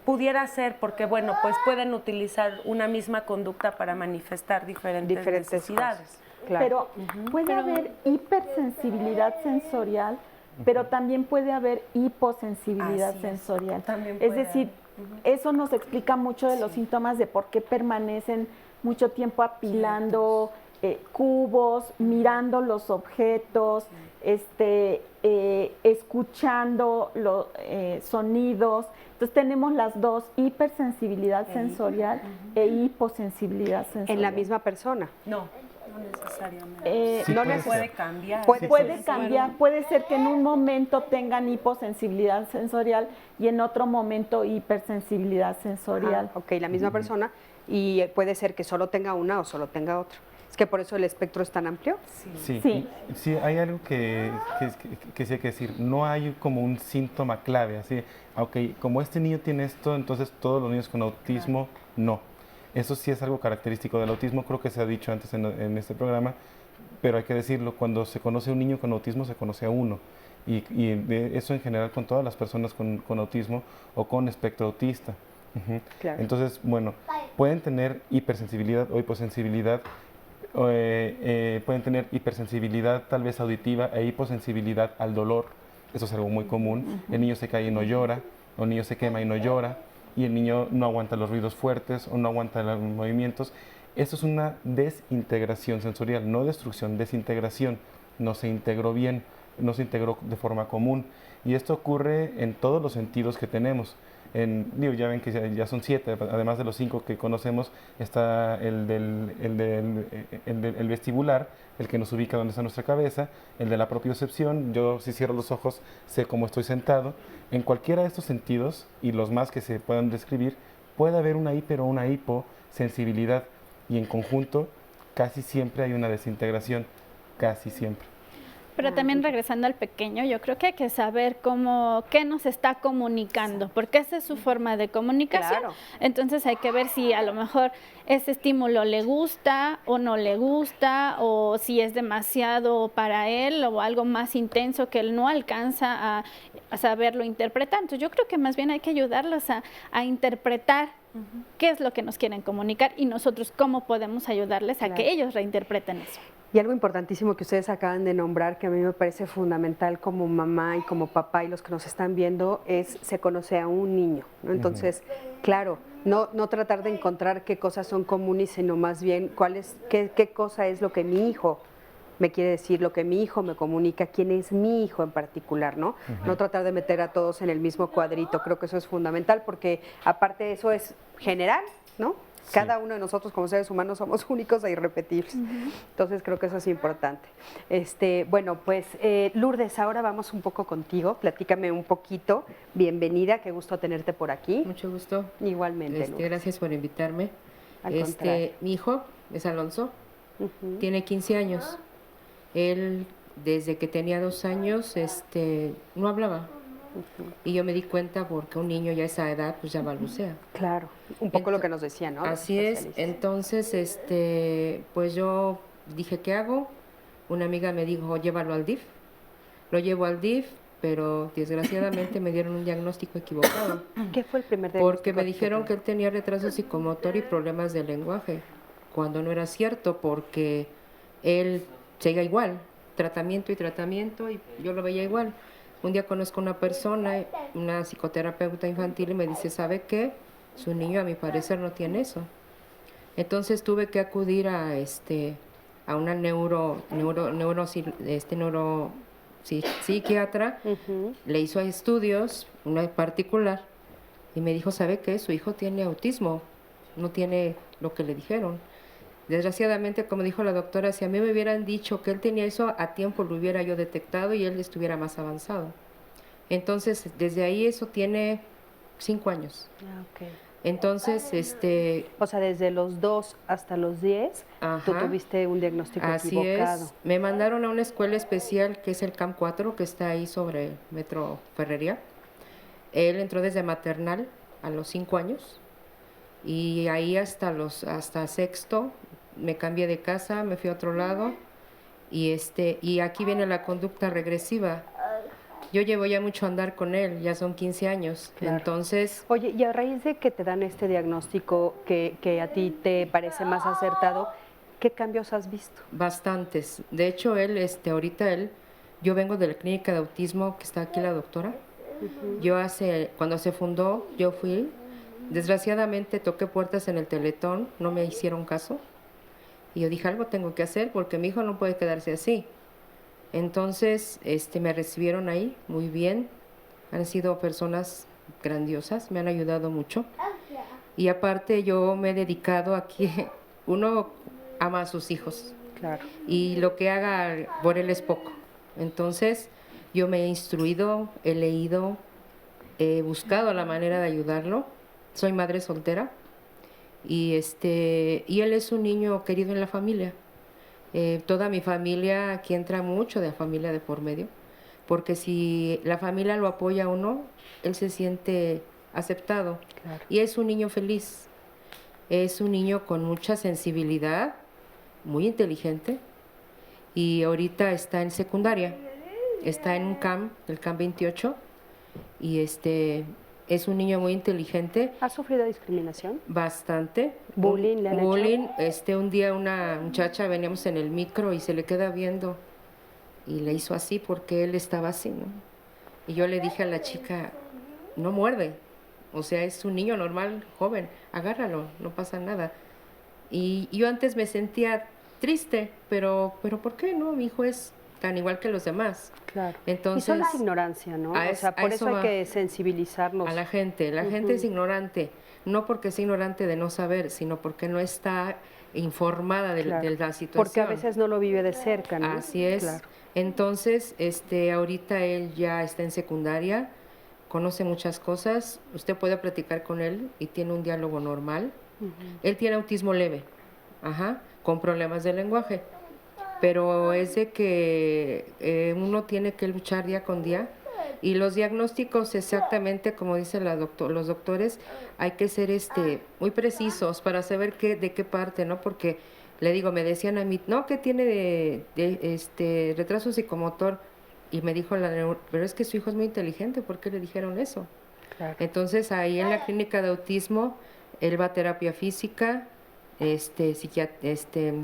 Pudiera ser, porque bueno, pues pueden utilizar una misma conducta para manifestar diferentes necesidades. Claro. Pero puede haber hipersensibilidad sensorial, pero también puede haber hiposensibilidad sensorial. Es decir, eso nos explica mucho de los síntomas de por qué permanecen mucho tiempo apilando cubos, mirando los objetos, escuchando los sonidos. Entonces tenemos las dos, hipersensibilidad sensorial e hiposensibilidad sensorial. ¿En la misma persona? No necesariamente. Puede cambiar. Puede cambiar, puede ser que en un momento tengan hiposensibilidad sensorial y en otro momento hipersensibilidad sensorial. La misma persona, y puede ser que solo tenga una o solo tenga otra. Es Que por eso el espectro es tan amplio. Sí, hay algo que sí hay que decir. No hay como un síntoma clave, así, como este niño tiene esto, entonces todos los niños con autismo, no. Eso sí es algo característico del autismo, creo que se ha dicho antes en este programa, pero hay que decirlo, cuando se conoce a un niño con autismo, se conoce a uno. Y eso en general con todas las personas con autismo o con espectro autista. Claro. Entonces, bueno, pueden tener hipersensibilidad o hiposensibilidad, pueden tener hipersensibilidad tal vez auditiva e hiposensibilidad al dolor. Eso es algo muy común. El niño se cae y no llora, o el niño se quema y no llora, y el niño no aguanta los ruidos fuertes o no aguanta los movimientos. Esto es una desintegración sensorial, no destrucción, desintegración. No se integró bien, no se integró de forma común. Y esto ocurre en todos los sentidos que tenemos. Ya ven que ya son 7, además de los 5 que conocemos, está el vestibular, el que nos ubica donde está nuestra cabeza, el de la propiocepción. Yo, si cierro los ojos, sé cómo estoy sentado. En cualquiera de estos sentidos, y los más que se puedan describir, puede haber una hiper o una hiposensibilidad, y en conjunto casi siempre hay una desintegración, casi siempre. Pero también regresando al pequeño, yo creo que hay que saber qué nos está comunicando, porque esa es su forma de comunicación. Claro. Entonces hay que ver si a lo mejor ese estímulo le gusta o no le gusta, o si es demasiado para él o algo más intenso que él no alcanza a saberlo interpretar. Entonces yo creo que más bien hay que ayudarlos a interpretar qué es lo que nos quieren comunicar y nosotros cómo podemos ayudarles a que ellos reinterpreten eso. Y algo importantísimo que ustedes acaban de nombrar, que a mí me parece fundamental como mamá y como papá y los que nos están viendo, es se conoce a un niño, ¿no? Entonces, claro, no tratar de encontrar qué cosas son comunes, sino más bien qué cosa es lo que mi hijo me quiere decir, lo que mi hijo me comunica, quién es mi hijo en particular, ¿no? No tratar de meter a todos en el mismo cuadrito, creo que eso es fundamental, porque aparte de eso es general, ¿no? Cada uno de nosotros como seres humanos somos únicos e irrepetibles. Entonces creo que eso es importante. Bueno, pues Lourdes, ahora vamos un poco contigo. Platícame un poquito. Bienvenida, qué gusto tenerte por aquí. Mucho gusto. Igualmente, Lourdes. Gracias por invitarme. Al contrario. Mi hijo es Alonso, tiene 15 años. Él, desde que tenía 2 años, no hablaba. Y yo me di cuenta porque un niño ya a esa edad pues ya balbucea. Claro, un poco lo que nos decía, ¿no? Así es. Entonces, pues yo dije, ¿qué hago? Una amiga me dijo, llévalo al DIF. Lo llevo al DIF, pero desgraciadamente me dieron un diagnóstico equivocado. ¿Qué fue el primer diagnóstico? Porque me dijeron que él tenía retraso psicomotor y problemas de lenguaje, cuando no era cierto, porque él seguía igual, tratamiento y yo lo veía igual. Un día conozco a una persona, una psicoterapeuta infantil, y me dice, ¿sabe qué? Su niño a mi parecer no tiene eso. Entonces tuve que acudir a una psiquiatra, le hizo estudios, una particular, y me dijo, ¿sabe qué? Su hijo tiene autismo, no tiene lo que le dijeron. Desgraciadamente, como dijo la doctora, si a mí me hubieran dicho que él tenía eso, a tiempo lo hubiera yo detectado y él estuviera más avanzado. Entonces, desde ahí eso tiene 5 años. Entonces, O sea, desde los 2 hasta los 10, tú tuviste un diagnóstico equivocado. Es. Me mandaron a una escuela especial que es el CAM 4, que está ahí sobre el Metro Ferrería. Él entró desde maternal a los 5 años y ahí hasta sexto me cambié de casa, me fui a otro lado y aquí viene la conducta regresiva. Yo llevo ya mucho a andar con él, ya son 15 años, entonces... Oye, y a raíz de que te dan este diagnóstico que a ti te parece más acertado, ¿qué cambios has visto? Bastantes. De hecho, yo vengo de la clínica de autismo que está aquí la doctora. Yo cuando se fundó, yo fui, desgraciadamente toqué puertas en el Teletón, no me hicieron caso. Y yo dije, algo tengo que hacer porque mi hijo no puede quedarse así. Entonces, me recibieron ahí muy bien. Han sido personas grandiosas, me han ayudado mucho. Y aparte yo me he dedicado a que uno ama a sus hijos. Claro. Y lo que haga por él es poco. Entonces, yo me he instruido, he leído, he buscado la manera de ayudarlo. Soy madre soltera. Y él es un niño querido en la familia. Toda mi familia, aquí entra mucho de familia de por medio, porque si la familia lo apoya a uno, él se siente aceptado. Claro. Y es un niño feliz, es un niño con mucha sensibilidad, muy inteligente, y ahorita está en secundaria, está en un CAM, el CAM 28, y es un niño muy inteligente. ¿Ha sufrido discriminación? Bastante. ¿Bullying le han Bullying, hecho? Un día una muchacha, veníamos en el micro y se le queda viendo y le hizo así porque él estaba así, ¿no? Y yo le dije a la chica, no muerde, o sea, es un niño normal, joven, agárralo, no pasa nada. Y yo antes me sentía triste, pero ¿por qué no? Mi hijo es tan igual que los demás. Claro. Entonces, y solo es ignorancia, ¿no? O sea, por eso hay que sensibilizarnos. A la gente es ignorante, no porque es ignorante de no saber, sino porque no está informada de la situación. Porque a veces no lo vive de cerca, ¿no? Así es. Claro. Entonces, ahorita él ya está en secundaria, conoce muchas cosas, usted puede platicar con él y tiene un diálogo normal. Él tiene autismo leve, con problemas de lenguaje, pero es de que uno tiene que luchar día con día, y los diagnósticos, exactamente como dicen los doctores, hay que ser muy precisos para saber de qué parte, ¿no? Porque le digo, me decían a mí, no, que tiene de retraso psicomotor, y me dijo pero es que su hijo es muy inteligente, ¿por qué le dijeron eso? Claro. Entonces ahí en la clínica de autismo él va a terapia física,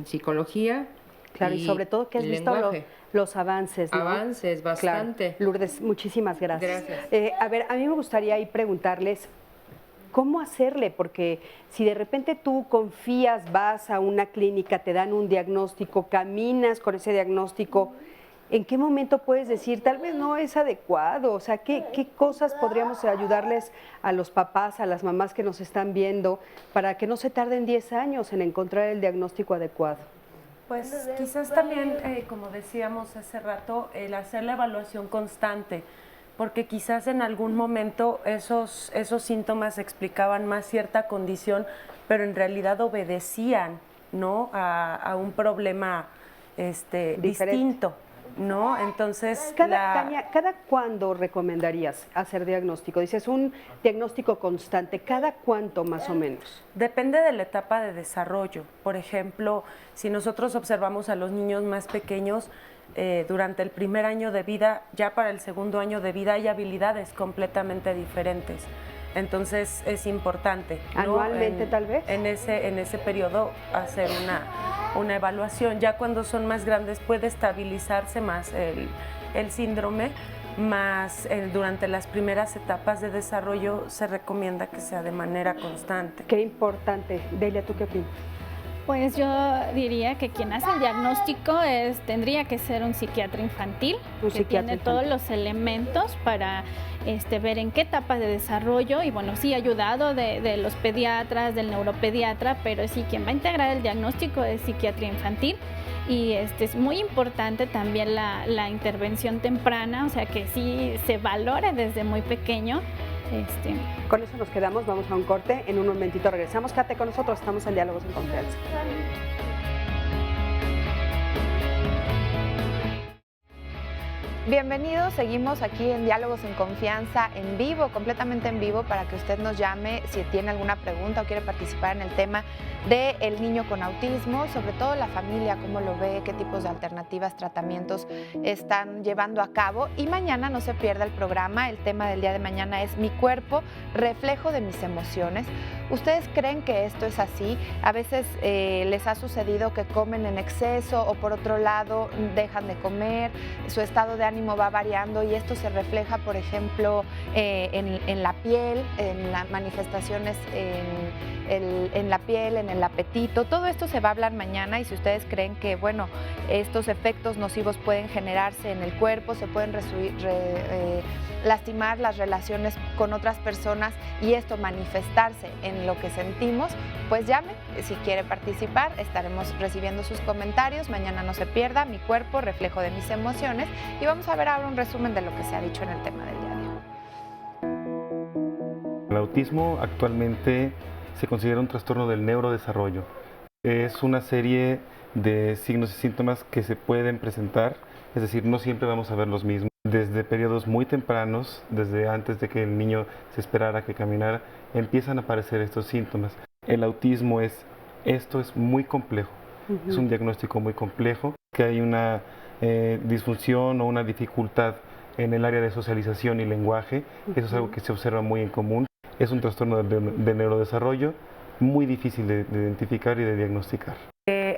psicología. Claro, y sobre todo que has visto los avances, ¿no? Avances, bastante. Claro. Lourdes, muchísimas gracias. Gracias. A ver, a mí me gustaría ahí preguntarles, ¿cómo hacerle? Porque si de repente tú confías, vas a una clínica, te dan un diagnóstico, caminas con ese diagnóstico, ¿en qué momento puedes decir, tal vez no es adecuado? O sea, ¿qué cosas podríamos ayudarles a los papás, a las mamás que nos están viendo, para que no se tarden 10 años en encontrar el diagnóstico adecuado? Pues quizás también, como decíamos hace rato, el hacer la evaluación constante, porque quizás en algún momento esos síntomas explicaban más cierta condición, pero en realidad obedecían, ¿no?, a un problema distinto, ¿no? Entonces, ¿Cada cuándo recomendarías hacer diagnóstico? Dices, un diagnóstico constante, ¿cada cuánto más o menos? Depende de la etapa de desarrollo. Por ejemplo, si nosotros observamos a los niños más pequeños, durante el primer año de vida, ya para el segundo año de vida hay habilidades completamente diferentes. Entonces es importante, ¿no?, anualmente tal vez en ese periodo hacer una evaluación. Ya cuando son más grandes puede estabilizarse más el síndrome, más durante las primeras etapas de desarrollo se recomienda que sea de manera constante. Qué importante. Delia, ¿tú qué opinas? Pues yo diría que quien hace el diagnóstico tendría que ser un psiquiatra infantil, tiene todos los elementos para ver en qué etapa de desarrollo, y bueno, sí, ayudado de los pediatras, del neuropediatra, pero sí, quien va a integrar el diagnóstico es psiquiatría infantil. Y es muy importante también la intervención temprana, o sea, que sí se valore desde muy pequeño. Con eso nos quedamos, vamos a un corte, en un momentito regresamos. Quédate con nosotros, estamos en Diálogos en Confianza. Bienvenidos, seguimos aquí en Diálogos en Confianza, en vivo, completamente en vivo, para que usted nos llame si tiene alguna pregunta o quiere participar en el tema del niño con autismo, sobre todo la familia, cómo lo ve, qué tipos de alternativas, tratamientos están llevando a cabo. Y mañana no se pierda el programa, el tema del día de mañana es Mi cuerpo, reflejo de mis emociones. ¿Ustedes creen que esto es así? A veces les ha sucedido que comen en exceso o por otro lado dejan de comer, su estado de ánimo va variando y esto se refleja, por ejemplo, en la piel, en las manifestaciones en la piel, en el apetito. Todo esto se va a hablar mañana, y si ustedes creen que, bueno, estos efectos nocivos pueden generarse en el cuerpo, se pueden lastimar las relaciones con otras personas y esto manifestarse en lo que sentimos, pues llame. Si quiere participar, estaremos recibiendo sus comentarios. Mañana no se pierda Mi cuerpo, reflejo de mis emociones, y vamos a ver ahora un resumen de lo que se ha dicho en el tema del día de hoy. El autismo actualmente se considera un trastorno del neurodesarrollo, Es una serie de signos y síntomas que se pueden presentar, es decir, no siempre vamos a ver los mismos. Desde periodos muy tempranos, desde antes de que el niño se esperara que caminara, empiezan a aparecer estos síntomas. El autismo esto es muy complejo, es un diagnóstico muy complejo, que hay una disfunción o una dificultad en el área de socialización y lenguaje. Eso es algo que se observa muy en común. Es un trastorno de neurodesarrollo muy difícil de identificar y de diagnosticar.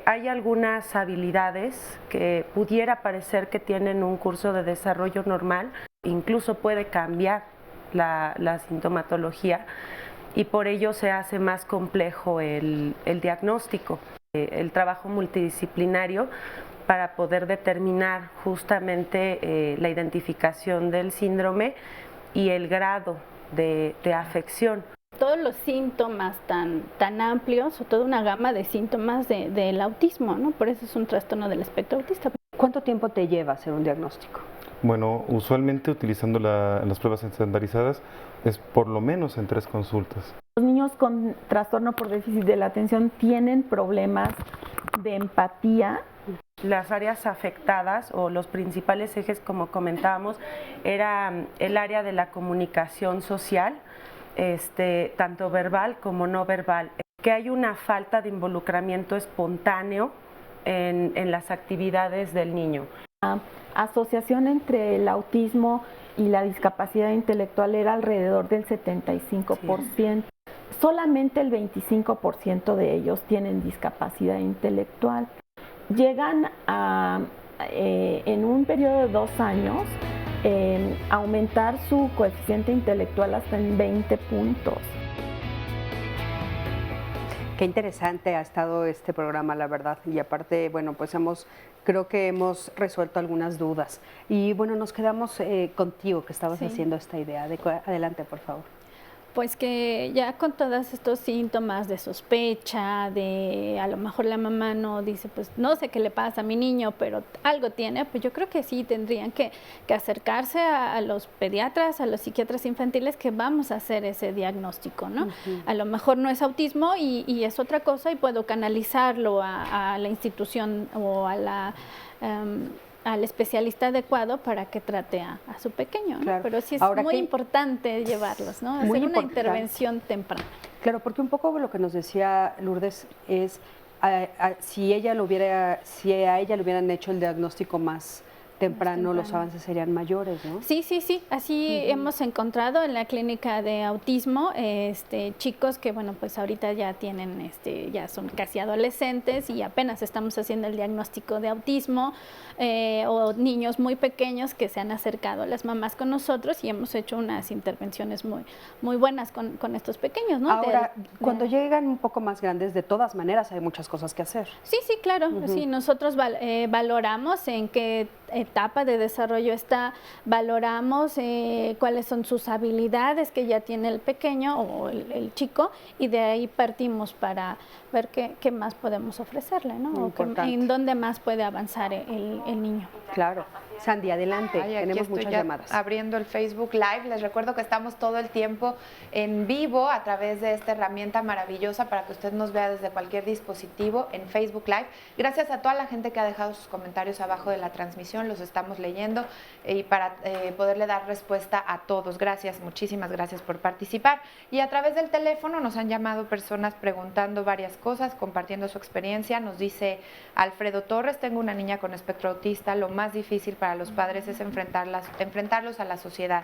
Hay algunas habilidades que pudiera parecer que tienen un curso de desarrollo normal, incluso puede cambiar la sintomatología y por ello se hace más complejo el diagnóstico, el trabajo multidisciplinario para poder determinar justamente la identificación del síndrome y el grado de afección. Todos los síntomas tan amplios, o toda una gama de síntomas del autismo, ¿no? Por eso es un trastorno del espectro autista. ¿Cuánto tiempo te lleva hacer un diagnóstico? Bueno, usualmente utilizando las pruebas estandarizadas es por lo menos en 3 consultas. Los niños con trastorno por déficit de la atención tienen problemas de empatía. Las áreas afectadas o los principales ejes, como comentábamos, era el área de la comunicación social, tanto verbal como no verbal, que hay una falta de involucramiento espontáneo en las actividades del niño. La asociación entre el autismo y la discapacidad intelectual era alrededor del 75%. Sí. Solamente el 25% de ellos tienen discapacidad intelectual. Llegan a, en un periodo de 2 años, aumentar su coeficiente intelectual hasta en 20 puntos. Qué interesante ha estado este programa, la verdad, y aparte, bueno, pues creo que hemos resuelto algunas dudas. Y bueno, nos quedamos contigo, que estabas haciendo esta idea. Adelante, por favor. Pues que ya con todos estos síntomas de sospecha, a lo mejor la mamá no dice, pues no sé qué le pasa a mi niño, pero algo tiene, pues yo creo que sí tendrían que acercarse a los pediatras, a los psiquiatras infantiles, que vamos a hacer ese diagnóstico, ¿no? A lo mejor no es autismo y es otra cosa y puedo canalizarlo a la institución o al especialista adecuado para que trate a su pequeño, ¿no? Claro. Pero sí es muy importante llevarlos, ¿no? Hacer una intervención temprana. Claro, porque un poco lo que nos decía Lourdes es si a ella le hubieran hecho el diagnóstico más temprano, los avances serían mayores, ¿no? Sí, así hemos encontrado en la clínica de autismo chicos que, bueno, pues ahorita ya tienen, ya son casi adolescentes y apenas estamos haciendo el diagnóstico de autismo, o niños muy pequeños que se han acercado a las mamás con nosotros y hemos hecho unas intervenciones muy buenas con estos pequeños, ¿no? Ahora, cuando llegan un poco más grandes, de todas maneras hay muchas cosas que hacer. Sí, claro, sí, nosotros valoramos en qué etapa de desarrollo está, valoramos cuáles son sus habilidades que ya tiene el pequeño o el chico y de ahí partimos para ver qué más podemos ofrecerle, ¿no? O en dónde más puede avanzar el niño. Claro. Sandy, adelante, tenemos muchas llamadas. Abriendo el Facebook Live, les recuerdo que estamos todo el tiempo en vivo a través de esta herramienta maravillosa para que usted nos vea desde cualquier dispositivo en Facebook Live. Gracias a toda la gente que ha dejado sus comentarios abajo de la transmisión, los estamos leyendo y para poderle dar respuesta a todos. Gracias, muchísimas gracias por participar. Y a través del teléfono nos han llamado personas preguntando varias cosas, compartiendo su experiencia. Nos dice Alfredo Torres: tengo una niña con espectro autista, lo más difícil para los padres es enfrentarlos a la sociedad,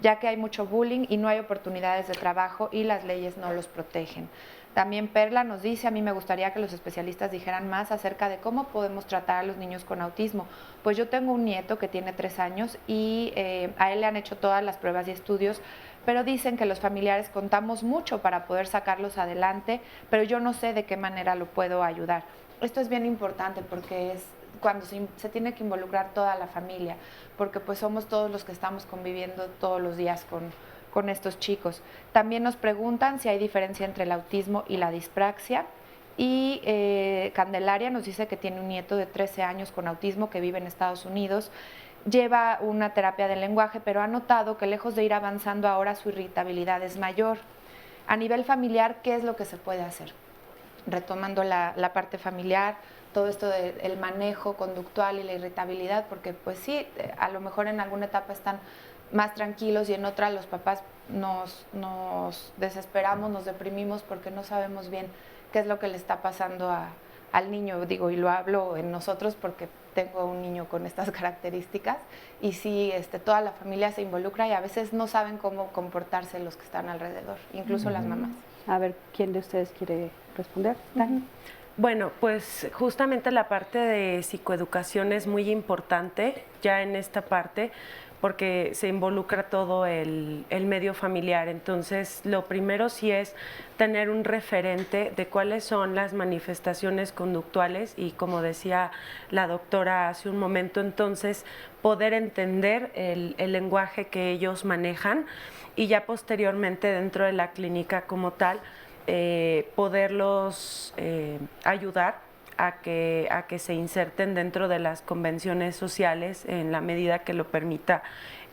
ya que hay mucho bullying y no hay oportunidades de trabajo y las leyes no los protegen. También Perla nos dice: a mí me gustaría que los especialistas dijeran más acerca de cómo podemos tratar a los niños con autismo. Pues yo tengo un nieto que tiene 3 años y a él le han hecho todas las pruebas y estudios, pero dicen que los familiares contamos mucho para poder sacarlos adelante, pero yo no sé de qué manera lo puedo ayudar. Esto es bien importante porque es cuando se tiene que involucrar toda la familia, porque pues somos todos los que estamos conviviendo todos los días con estos chicos. También nos preguntan si hay diferencia entre el autismo y la dispraxia. Y Candelaria nos dice que tiene un nieto de 13 años con autismo que vive en Estados Unidos. Lleva una terapia del lenguaje, pero ha notado que lejos de ir avanzando ahora su irritabilidad es mayor. A nivel familiar, ¿qué es lo que se puede hacer? retomando la parte familiar, todo esto del manejo conductual y la irritabilidad, porque pues sí, a lo mejor en alguna etapa están más tranquilos y en otra los papás nos desesperamos, nos deprimimos porque no sabemos bien qué es lo que le está pasando al niño. Digo, y lo hablo en nosotros porque tengo un niño con estas características y sí, toda la familia se involucra y a veces no saben cómo comportarse los que están alrededor, incluso las mamás. A ver, ¿quién de ustedes quiere responder? Dani. Bueno, pues justamente la parte de psicoeducación es muy importante ya en esta parte porque se involucra todo el medio familiar. Entonces, lo primero sí es tener un referente de cuáles son las manifestaciones conductuales y, como decía la doctora hace un momento, entonces poder entender el lenguaje que ellos manejan y ya posteriormente dentro de la clínica como tal, poderlos ayudar a que se inserten dentro de las convenciones sociales en la medida que lo permita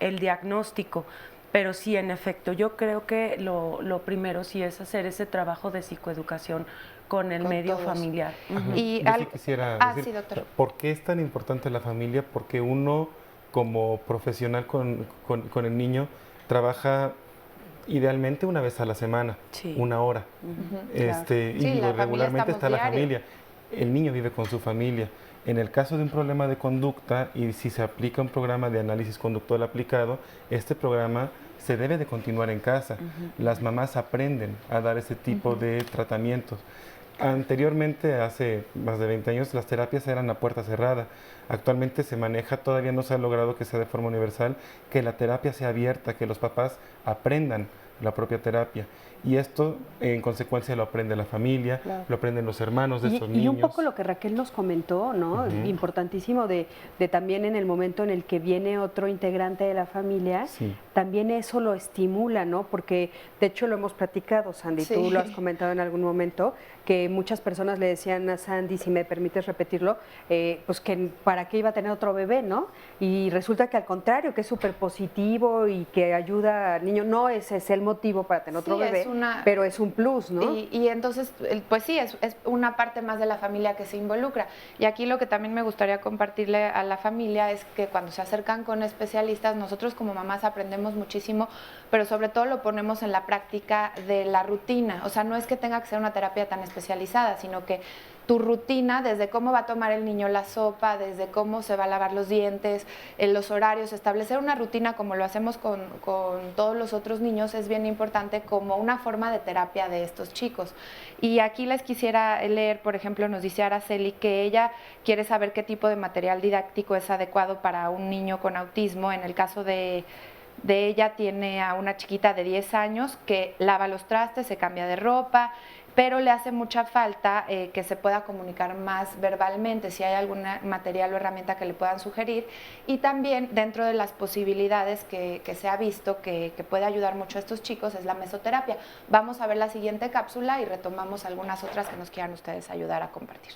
el diagnóstico. Pero sí, en efecto, yo creo que lo primero sí es hacer ese trabajo de psicoeducación con el medio familiar. Y yo sí quisiera decir, sí, doctor. ¿Por qué es tan importante la familia? Porque uno, como profesional con el niño, trabaja idealmente una vez a la semana, sí. 1 hora. Claro. Sí, regularmente está la diario. familia. El niño vive con su familia. En el caso de un problema de conducta y si se aplica un programa de análisis conductual aplicado, este programa se debe de continuar en casa. Las mamás aprenden a dar ese tipo de tratamientos. Anteriormente, hace más de 20 años, las terapias eran a puerta cerrada. Actualmente se maneja, todavía no se ha logrado que sea de forma universal, que la terapia sea abierta, que los papás aprendan la propia terapia. Y esto, en consecuencia, lo aprende la familia, claro. Lo aprenden los hermanos de estos niños. Y un poco lo que Raquel nos comentó, ¿no? Importantísimo de también en el momento en el que viene otro integrante de la familia, sí. También eso lo estimula, ¿no? Porque de hecho lo hemos platicado, Sandy, sí. Tú lo has comentado en algún momento, que muchas personas le decían a Sandy, si me permites repetirlo, pues que para qué iba a tener otro bebé, ¿no? Y resulta que al contrario, que es súper positivo y que ayuda al niño. No ese es el motivo para tener otro bebé, pero es un plus, ¿no? Y entonces, pues sí, es una parte más de la familia que se involucra. Y aquí lo que también me gustaría compartirle a la familia es que cuando se acercan con especialistas, nosotros como mamás aprendemos muchísimo, pero sobre todo lo ponemos en la práctica de la rutina. O sea, no es que tenga que ser una terapia tan especializada, sino que tu rutina, desde cómo va a tomar el niño la sopa, desde cómo se va a lavar los dientes, en los horarios, establecer una rutina como lo hacemos con todos los otros niños es bien importante como una forma de terapia de estos chicos. Y aquí les quisiera leer, por ejemplo, nos dice Araceli que ella quiere saber qué tipo de material didáctico es adecuado para un niño con autismo. En el caso de ella tiene a una chiquita de 10 años que lava los trastes, se cambia de ropa, pero le hace mucha falta que se pueda comunicar más verbalmente, si hay algún material o herramienta que le puedan sugerir. Y también dentro de las posibilidades que se ha visto que puede ayudar mucho a estos chicos es la mesoterapia. Vamos a ver la siguiente cápsula y retomamos algunas otras que nos quieran ustedes ayudar a compartir.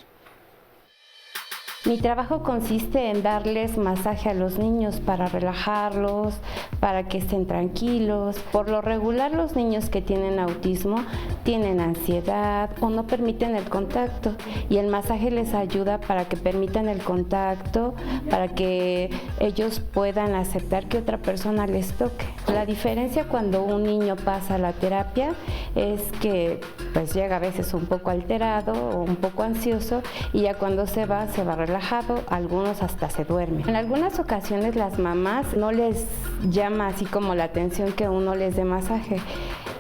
Mi trabajo consiste en darles masaje a los niños para relajarlos, para que estén tranquilos. Por lo regular, los niños que tienen autismo tienen ansiedad o no permiten el contacto y el masaje les ayuda para que permitan el contacto, para que ellos puedan aceptar que otra persona les toque. La diferencia cuando un niño pasa a la terapia es que pues llega a veces un poco alterado o un poco ansioso y ya cuando se va relajado, algunos hasta se duermen. En algunas ocasiones las mamás no les llama así como la atención que uno les dé masaje,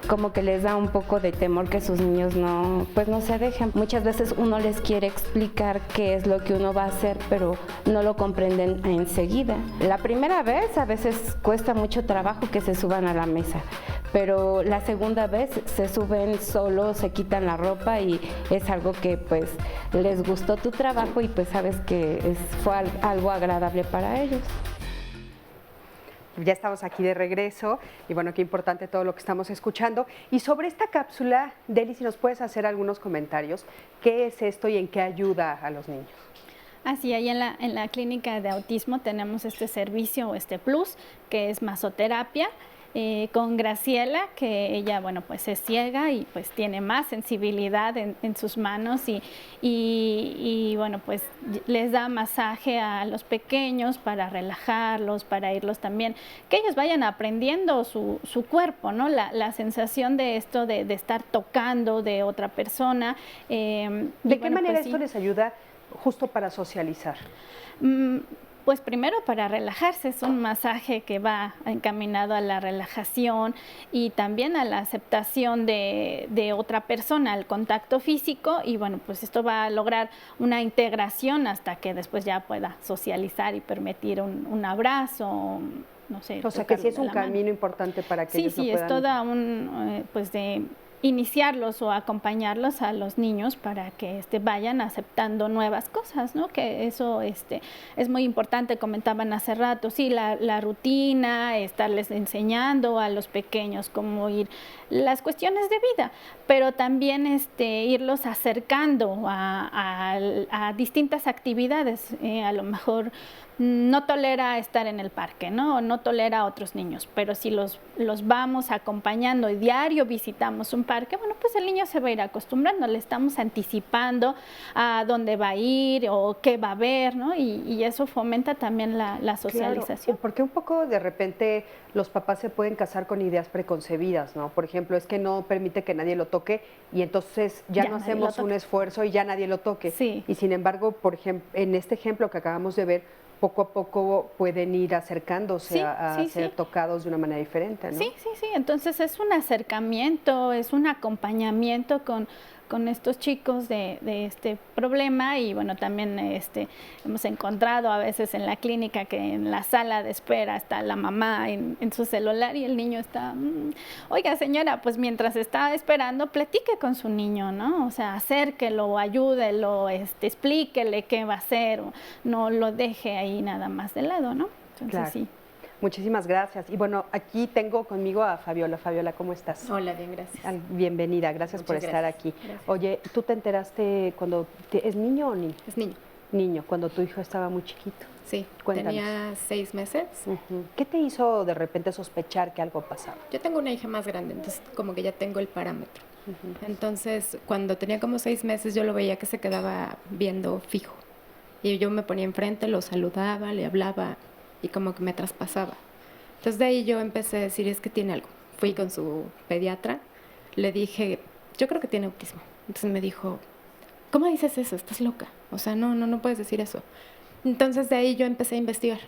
como que les da un poco de temor que sus niños no se dejen. Muchas veces uno les quiere explicar qué es lo que uno va a hacer, pero no lo comprenden enseguida. La primera vez a veces cuesta mucho trabajo que se suban a la mesa, pero la segunda vez se suben solos, se quitan la ropa y es algo que pues les gustó tu trabajo y pues sabes que fue algo agradable para ellos. Ya estamos aquí de regreso y bueno, qué importante todo lo que estamos escuchando. Y sobre esta cápsula, Deli, si nos puedes hacer algunos comentarios, ¿qué es esto y en qué ayuda a los niños? Así, ahí en la clínica de autismo tenemos este servicio o este plus, que es masoterapia. con Graciela, que ella, bueno, pues es ciega y pues tiene más sensibilidad en sus manos y bueno, pues les da masaje a los pequeños para relajarlos, para irlos también, que ellos vayan aprendiendo su cuerpo, ¿no? La sensación de esto, de estar tocando de otra persona. ¿De qué manera esto les ayuda justo para socializar? Pues primero para relajarse, es un masaje que va encaminado a la relajación y también a la aceptación de otra persona, al contacto físico, y bueno, pues esto va a lograr una integración hasta que después ya pueda socializar y permitir un abrazo, no sé. O sea que sí es un camino importante para que ellos lo puedan... Sí, es toda pues de iniciarlos o acompañarlos a los niños para que vayan aceptando nuevas cosas, ¿no? Que eso es muy importante, comentaban hace rato, sí, la rutina, estarles enseñando a los pequeños cómo ir, las cuestiones de vida, pero también irlos acercando a distintas actividades, a lo mejor no tolera estar en el parque, ¿no? No tolera a otros niños, pero si los vamos acompañando y diario visitamos un parque, bueno, pues el niño se va a ir acostumbrando, le estamos anticipando a dónde va a ir o qué va a ver, ¿no? Y eso fomenta también la socialización. Claro, porque un poco de repente los papás se pueden casar con ideas preconcebidas, ¿no? Por ejemplo, es que no permite que nadie lo toque y entonces ya no hacemos un esfuerzo y ya nadie lo toque. Sí. Y sin embargo, por ejemplo, en este ejemplo que acabamos de ver, poco a poco pueden ir acercándose a ser tocados de una manera diferente, ¿no? Sí. Entonces es un acercamiento, es un acompañamiento con estos chicos de este problema y bueno, también hemos encontrado a veces en la clínica que en la sala de espera está la mamá en su celular y el niño está, oiga señora, pues mientras está esperando, platique con su niño, ¿no? O sea, acérquelo, ayúdelo, explíquele qué va a hacer, o no lo deje ahí nada más de lado, ¿no? Entonces claro. Sí. Muchísimas gracias. Y bueno, aquí tengo conmigo a Fabiola. Fabiola, ¿cómo estás? Hola, bien, gracias. Bienvenida, gracias por estar aquí. Gracias. Oye, ¿tú te enteraste cuando... ¿Es niño o niña? Es niño. Niño, cuando tu hijo estaba muy chiquito. Sí, Cuéntanos. tenía 6 meses. ¿Qué te hizo de repente sospechar que algo pasaba? Yo tengo una hija más grande, entonces como que ya tengo el parámetro. Entonces, cuando tenía como 6 meses, yo lo veía que se quedaba viendo fijo. Y yo me ponía enfrente, lo saludaba, le hablaba y como que me traspasaba. Entonces de ahí yo empecé a decir, es que tiene algo. Fui con su pediatra, le dije, yo creo que tiene autismo. Entonces me dijo, ¿cómo dices eso? Estás loca. O sea, no puedes decir eso. Entonces de ahí yo empecé a investigar,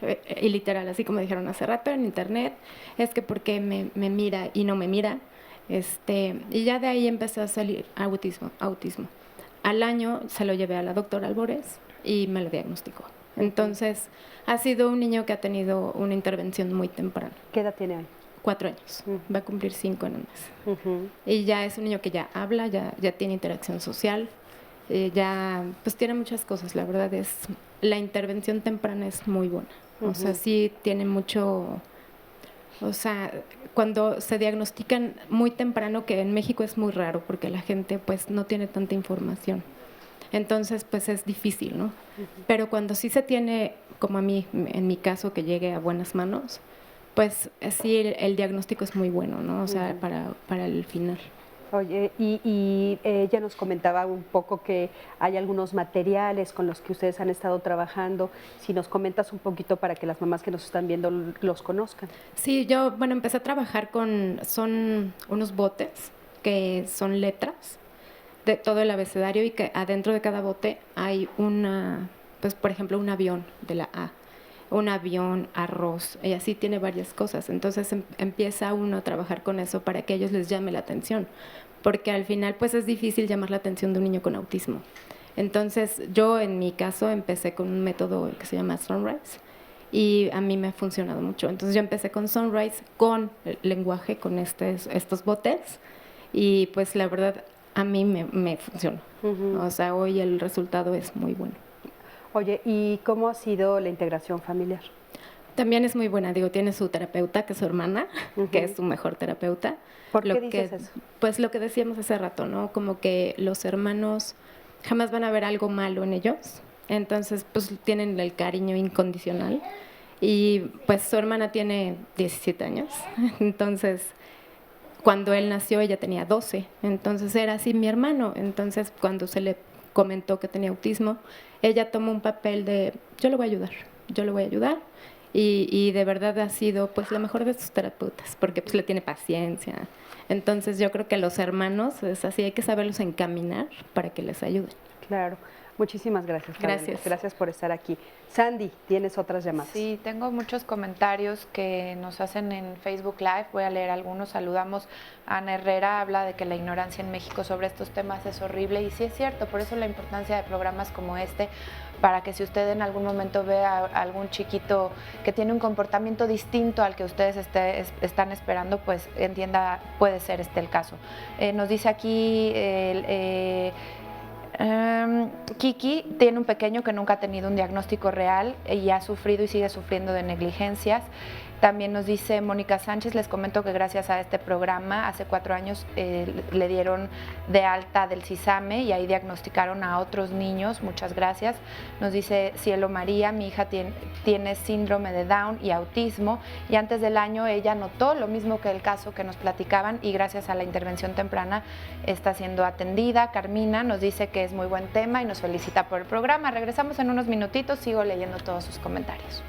y literal, así como dijeron hace rato en internet, es que por qué me mira y no me mira. Y ya de ahí empecé a salir autismo. Al año se lo llevé a la doctora Albores y me lo diagnosticó. Entonces, ha sido un niño que ha tenido una intervención muy temprana. ¿Qué edad tiene hoy? 4 años. Va a cumplir 5 en un mes. Y ya es un niño que ya habla, ya tiene interacción social, ya pues tiene muchas cosas. La verdad es, la intervención temprana es muy buena. O sea, sí tiene mucho... O sea, cuando se diagnostican muy temprano, que en México es muy raro porque la gente pues no tiene tanta información. Entonces, pues es difícil, ¿no? Pero cuando sí se tiene, como a mí, en mi caso, que llegue a buenas manos, pues sí, el diagnóstico es muy bueno, ¿no? O sea, para el final. Oye, y ella nos comentaba un poco que hay algunos materiales con los que ustedes han estado trabajando. Si nos comentas un poquito para que las mamás que nos están viendo los conozcan. Sí, yo, bueno, empecé a trabajar son unos botes que son letras de todo el abecedario y que adentro de cada bote hay pues por ejemplo, un avión de la A, un avión, arroz, y así tiene varias cosas. Entonces empieza uno a trabajar con eso para que a ellos les llame la atención, porque al final pues es difícil llamar la atención de un niño con autismo. Entonces yo en mi caso empecé con un método que se llama Sunrise y a mí me ha funcionado mucho. Entonces yo empecé con Sunrise, con el lenguaje, con estos botes, y pues la verdad a mí me funciona. O sea, hoy el resultado es muy bueno. Oye, ¿y cómo ha sido la integración familiar? También es muy buena, digo, tiene su terapeuta, que es su hermana, que es su mejor terapeuta. ¿Por qué dices eso? Pues lo que decíamos hace rato, ¿no? Como que los hermanos jamás van a ver algo malo en ellos, entonces pues tienen el cariño incondicional Y pues su hermana tiene 17 años, entonces cuando él nació ella tenía 12, entonces era así mi hermano. Entonces cuando se le comentó que tenía autismo, ella tomó un papel de yo le voy a ayudar. Y de verdad ha sido pues la mejor de sus terapeutas, porque pues le tiene paciencia. Entonces yo creo que los hermanos es así, hay que saberlos encaminar para que les ayuden. Claro. Muchísimas gracias. Gracias. Gracias por estar aquí. Sandy, tienes otras llamadas. Sí, tengo muchos comentarios que nos hacen en Facebook Live. Voy a leer algunos. Saludamos a Ana Herrera, habla de que la ignorancia en México sobre estos temas es horrible y sí es cierto, por eso la importancia de programas como este, para que si usted en algún momento ve a algún chiquito que tiene un comportamiento distinto al que ustedes están esperando, pues entienda, puede ser el caso. Nos dice aquí Kiki tiene un pequeño que nunca ha tenido un diagnóstico real y ha sufrido y sigue sufriendo de negligencias. También nos dice Mónica Sánchez, les comento que gracias a este programa, hace 4 años le dieron de alta del CISAME y ahí diagnosticaron a otros niños, muchas gracias. Nos dice Cielo María, mi hija tiene síndrome de Down y autismo y antes del año ella notó lo mismo que el caso que nos platicaban y gracias a la intervención temprana está siendo atendida. Carmina nos dice que es muy buen tema y nos felicita por el programa. Regresamos en unos minutitos, sigo leyendo todos sus comentarios.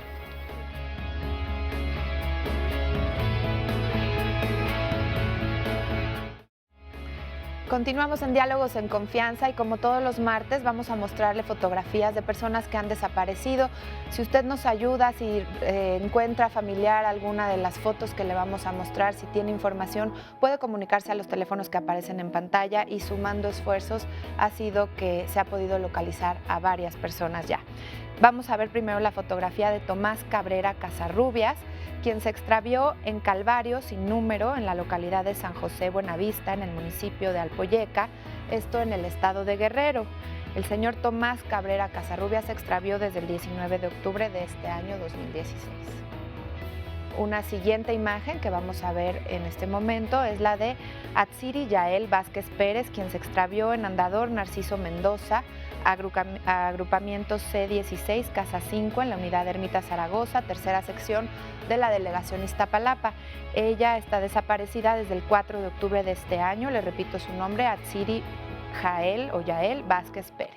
Continuamos en Diálogos en Confianza y como todos los martes vamos a mostrarle fotografías de personas que han desaparecido. Si usted nos ayuda, si encuentra familiar alguna de las fotos que le vamos a mostrar, si tiene información, puede comunicarse a los teléfonos que aparecen en pantalla y sumando esfuerzos ha sido que se ha podido localizar a varias personas ya. Vamos a ver primero la fotografía de Tomás Cabrera Casarrubias, quien se extravió en Calvario sin número en la localidad de San José Buenavista, en el municipio de Alpoyeca, esto en el estado de Guerrero. El señor Tomás Cabrera Casarrubias se extravió desde el 19 de octubre de este año 2016. Una siguiente imagen que vamos a ver en este momento es la de Atsiri Yael Vázquez Pérez, quien se extravió en Andador Narciso Mendoza, agrupamiento C16, Casa 5, en la unidad Ermita Zaragoza, tercera sección de la delegación Iztapalapa. Ella está desaparecida desde el 4 de octubre de este año, le repito su nombre, Atsiri Yael Vázquez Pérez.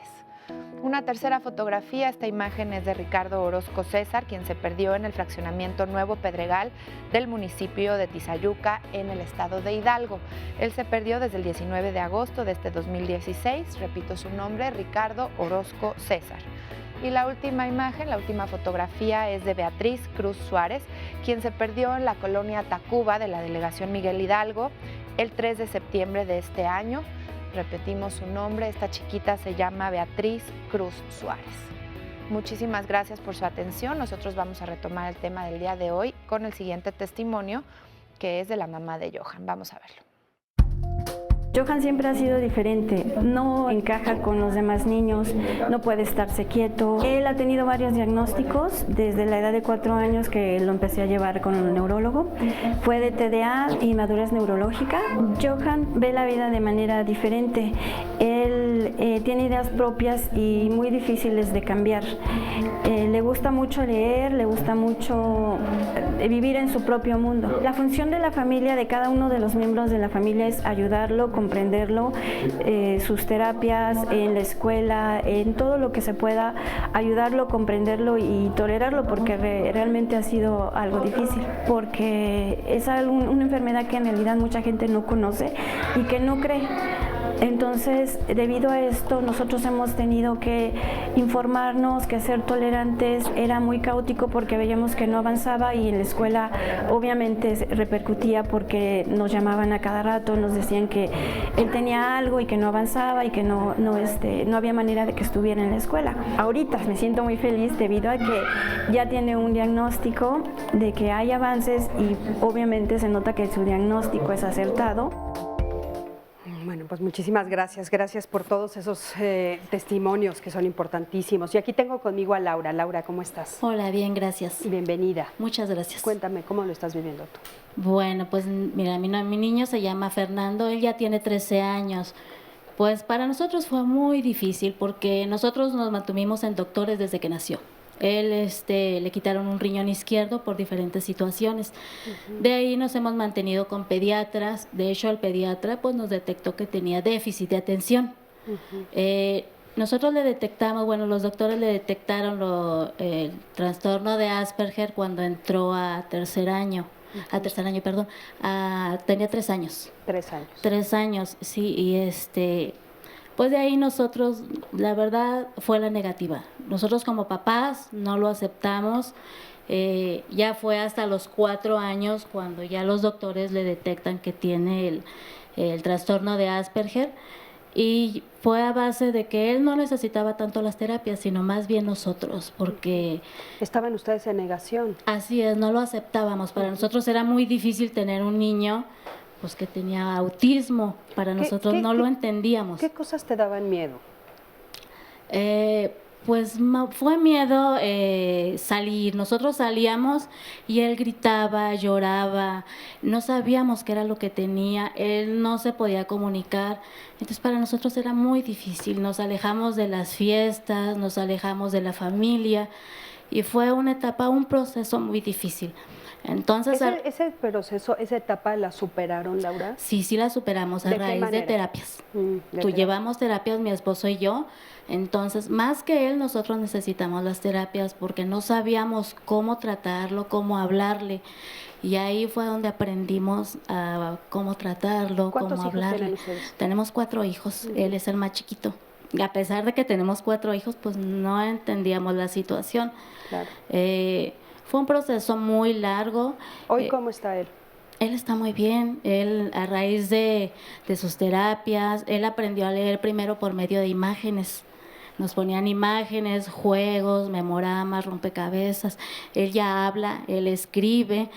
Una tercera fotografía, esta imagen es de Ricardo Orozco César, quien se perdió en el fraccionamiento Nuevo Pedregal del municipio de Tizayuca, en el estado de Hidalgo. Él se perdió desde el 19 de agosto de este 2016, repito su nombre, Ricardo Orozco César. Y la última imagen, la última fotografía es de Beatriz Cruz Suárez, quien se perdió en la colonia Tacuba de la delegación Miguel Hidalgo el 3 de septiembre de este año. Repetimos su nombre, esta chiquita se llama Beatriz Cruz Suárez. Muchísimas gracias por su atención. Nosotros vamos a retomar el tema del día de hoy con el siguiente testimonio, que es de la mamá de Johan. Vamos a verlo. Johan siempre ha sido diferente, no encaja con los demás niños, no puede estarse quieto. Él ha tenido varios diagnósticos desde la edad de 4 años que lo empecé a llevar con un neurólogo. Fue de TDA y madurez neurológica. Johan ve la vida de manera diferente. Él tiene ideas propias y muy difíciles de cambiar. Le gusta mucho leer, le gusta mucho vivir en su propio mundo. La función de la familia, de cada uno de los miembros de la familia, es ayudarlo, comprenderlo, sus terapias, en la escuela, en todo lo que se pueda, ayudarlo, comprenderlo y tolerarlo, porque realmente ha sido algo difícil, porque es una enfermedad que en realidad mucha gente no conoce y que no cree. Entonces, debido a esto, nosotros hemos tenido que informarnos, que ser tolerantes. Era muy caótico porque veíamos que no avanzaba y en la escuela obviamente repercutía porque nos llamaban a cada rato, nos decían que él tenía algo y que no avanzaba y que no había manera de que estuviera en la escuela. Ahorita me siento muy feliz debido a que ya tiene un diagnóstico, de que hay avances y obviamente se nota que su diagnóstico es acertado. Bueno, pues muchísimas gracias. Gracias por todos esos testimonios que son importantísimos. Y aquí tengo conmigo a Laura. Laura, ¿cómo estás? Hola, bien, gracias. Bienvenida. Muchas gracias. Cuéntame, ¿cómo lo estás viviendo tú? Bueno, pues mira, mi niño se llama Fernando, él ya tiene 13 años. Pues para nosotros fue muy difícil porque nosotros nos mantuvimos en doctores desde que nació. Él le quitaron un riñón izquierdo por diferentes situaciones. De ahí nos hemos mantenido con pediatras. De hecho, el pediatra pues nos detectó que tenía déficit de atención. Nosotros le detectamos, bueno, los doctores le detectaron el trastorno de Asperger cuando entró a tercer año, perdón, tenía 3 años. 3 años. 3 años, sí, y pues de ahí nosotros, la verdad, fue la negativa. Nosotros como papás no lo aceptamos. Ya fue hasta los 4 años cuando ya los doctores le detectan que tiene el trastorno de Asperger, y fue a base de que él no necesitaba tanto las terapias, sino más bien nosotros, porque... Estaban ustedes en negación. Así es, no lo aceptábamos. Para nosotros era muy difícil tener un niño pues que tenía autismo. Para nosotros no lo entendíamos. ¿Qué cosas te daban miedo? Pues fue miedo salir. Nosotros salíamos y él gritaba, lloraba, no sabíamos qué era lo que tenía, él no se podía comunicar. Entonces para nosotros era muy difícil. Nos alejamos de las fiestas, nos alejamos de la familia y fue una etapa, un proceso muy difícil. Entonces, ese proceso, esa etapa, ¿la superaron, Laura? Sí, la superamos a raíz de terapias. Llevamos terapias, mi esposo y yo. Entonces, más que él, nosotros necesitamos las terapias porque no sabíamos cómo tratarlo, cómo hablarle. Y ahí fue donde aprendimos a cómo tratarlo, cómo hablarle. Tenemos 4 hijos, él es el más chiquito. A pesar de que tenemos 4 hijos, pues no entendíamos la situación. Claro. Fue un proceso muy largo. ¿Hoy cómo está él? Él está muy bien. Él, a raíz de sus terapias, él aprendió a leer primero por medio de imágenes. Nos ponían imágenes, juegos, memoramas, rompecabezas. Él ya habla, él escribe.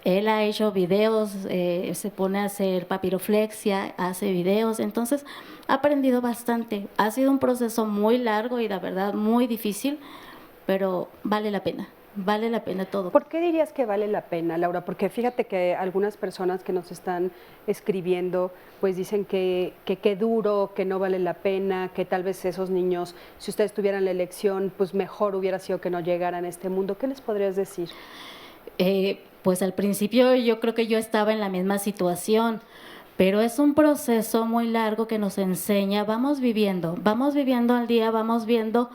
Él ha hecho videos, se pone a hacer papiroflexia, hace videos. Entonces, ha aprendido bastante. Ha sido un proceso muy largo y, la verdad, muy difícil, pero vale la pena. Vale la pena todo. ¿Por qué dirías que vale la pena, Laura? Porque fíjate que algunas personas que nos están escribiendo pues dicen que qué duro, que no vale la pena, que tal vez esos niños, si ustedes tuvieran la elección, pues mejor hubiera sido que no llegaran a este mundo. ¿Qué les podrías decir? Pues al principio yo creo que yo estaba en la misma situación, pero es un proceso muy largo que nos enseña, vamos viviendo al día, vamos viendo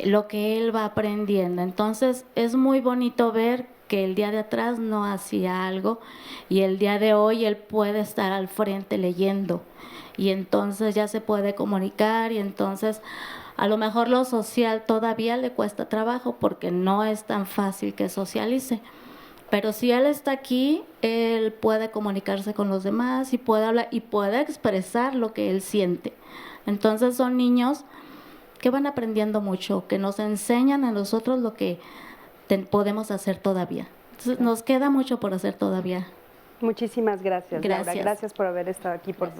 lo que él va aprendiendo. Entonces es muy bonito ver que el día de atrás no hacía algo y el día de hoy él puede estar al frente leyendo y entonces ya se puede comunicar y entonces a lo mejor lo social todavía le cuesta trabajo porque no es tan fácil que socialice. Pero si él está aquí, él puede comunicarse con los demás y puede hablar y puede expresar lo que él siente. Entonces son niños que van aprendiendo mucho, que nos enseñan a nosotros lo que podemos hacer todavía. Entonces nos queda mucho por hacer todavía. Muchísimas gracias, Laura. Gracias por haber estado aquí, por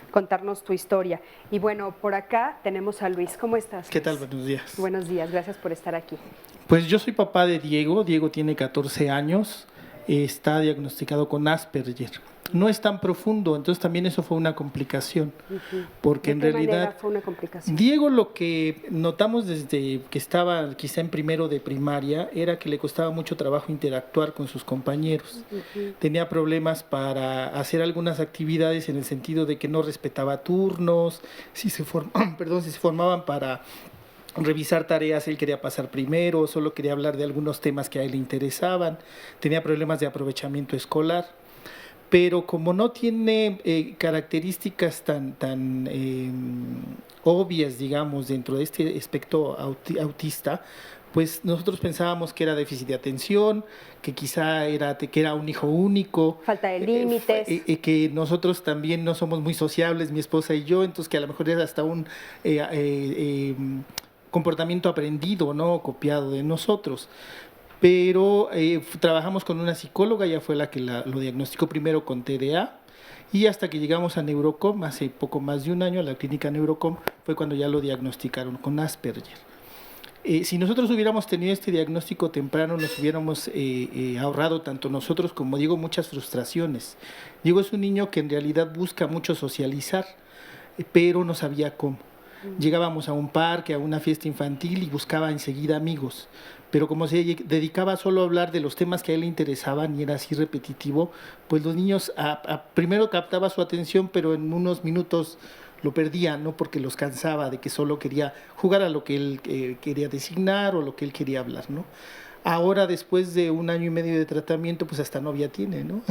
contarnos tu historia. Y bueno, por acá tenemos a Luis. ¿Cómo estás? ¿Qué tal? Buenos días. Buenos días, gracias por estar aquí. Pues yo soy papá de Diego. Diego tiene 14 años, está diagnosticado con Asperger. No es tan profundo, entonces también eso fue una complicación, porque en realidad fue una complicación. Diego, lo que notamos desde que estaba quizá en primero de primaria era que le costaba mucho trabajo interactuar con sus compañeros. Tenía problemas para hacer algunas actividades en el sentido de que no respetaba turnos, si se formaban para revisar tareas, él quería pasar primero, solo quería hablar de algunos temas que a él le interesaban, tenía problemas de aprovechamiento escolar. Pero como no tiene características tan obvias, digamos, dentro de este espectro autista, pues nosotros pensábamos que era déficit de atención, que quizá que era un hijo único. Falta de límites. Que nosotros también no somos muy sociables, mi esposa y yo, entonces que a lo mejor era hasta un comportamiento aprendido, ¿no? Copiado de nosotros. Pero trabajamos con una psicóloga, ella fue la que lo diagnosticó primero con TDA, y hasta que llegamos a Neurocom, hace poco más de un año, a la clínica Neurocom, fue cuando ya lo diagnosticaron con Asperger. Si nosotros hubiéramos tenido este diagnóstico temprano, nos hubiéramos ahorrado, tanto nosotros como Diego, muchas frustraciones. Diego es un niño que en realidad busca mucho socializar, pero no sabía cómo. Llegábamos a un parque, a una fiesta infantil y buscaba enseguida amigos. Pero como se dedicaba solo a hablar de los temas que a él le interesaban y era así repetitivo, pues los niños primero captaba su atención, pero en unos minutos lo perdía, ¿no? Porque los cansaba de que solo quería jugar a lo que él quería designar o lo que él quería hablar, ¿no? Ahora, después de 1 año y medio de tratamiento, pues hasta novia tiene, ¿no?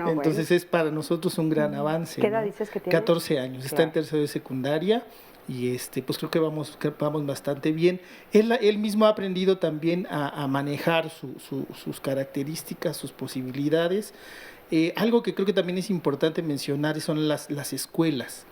Entonces es para nosotros un gran avance. ¿Qué edad ¿no? dices que tiene? 14 años, está en tercero de secundaria y pues creo que vamos bastante bien. Él mismo ha aprendido también a manejar sus características, sus posibilidades. Algo que creo que también es importante mencionar son las escuelas.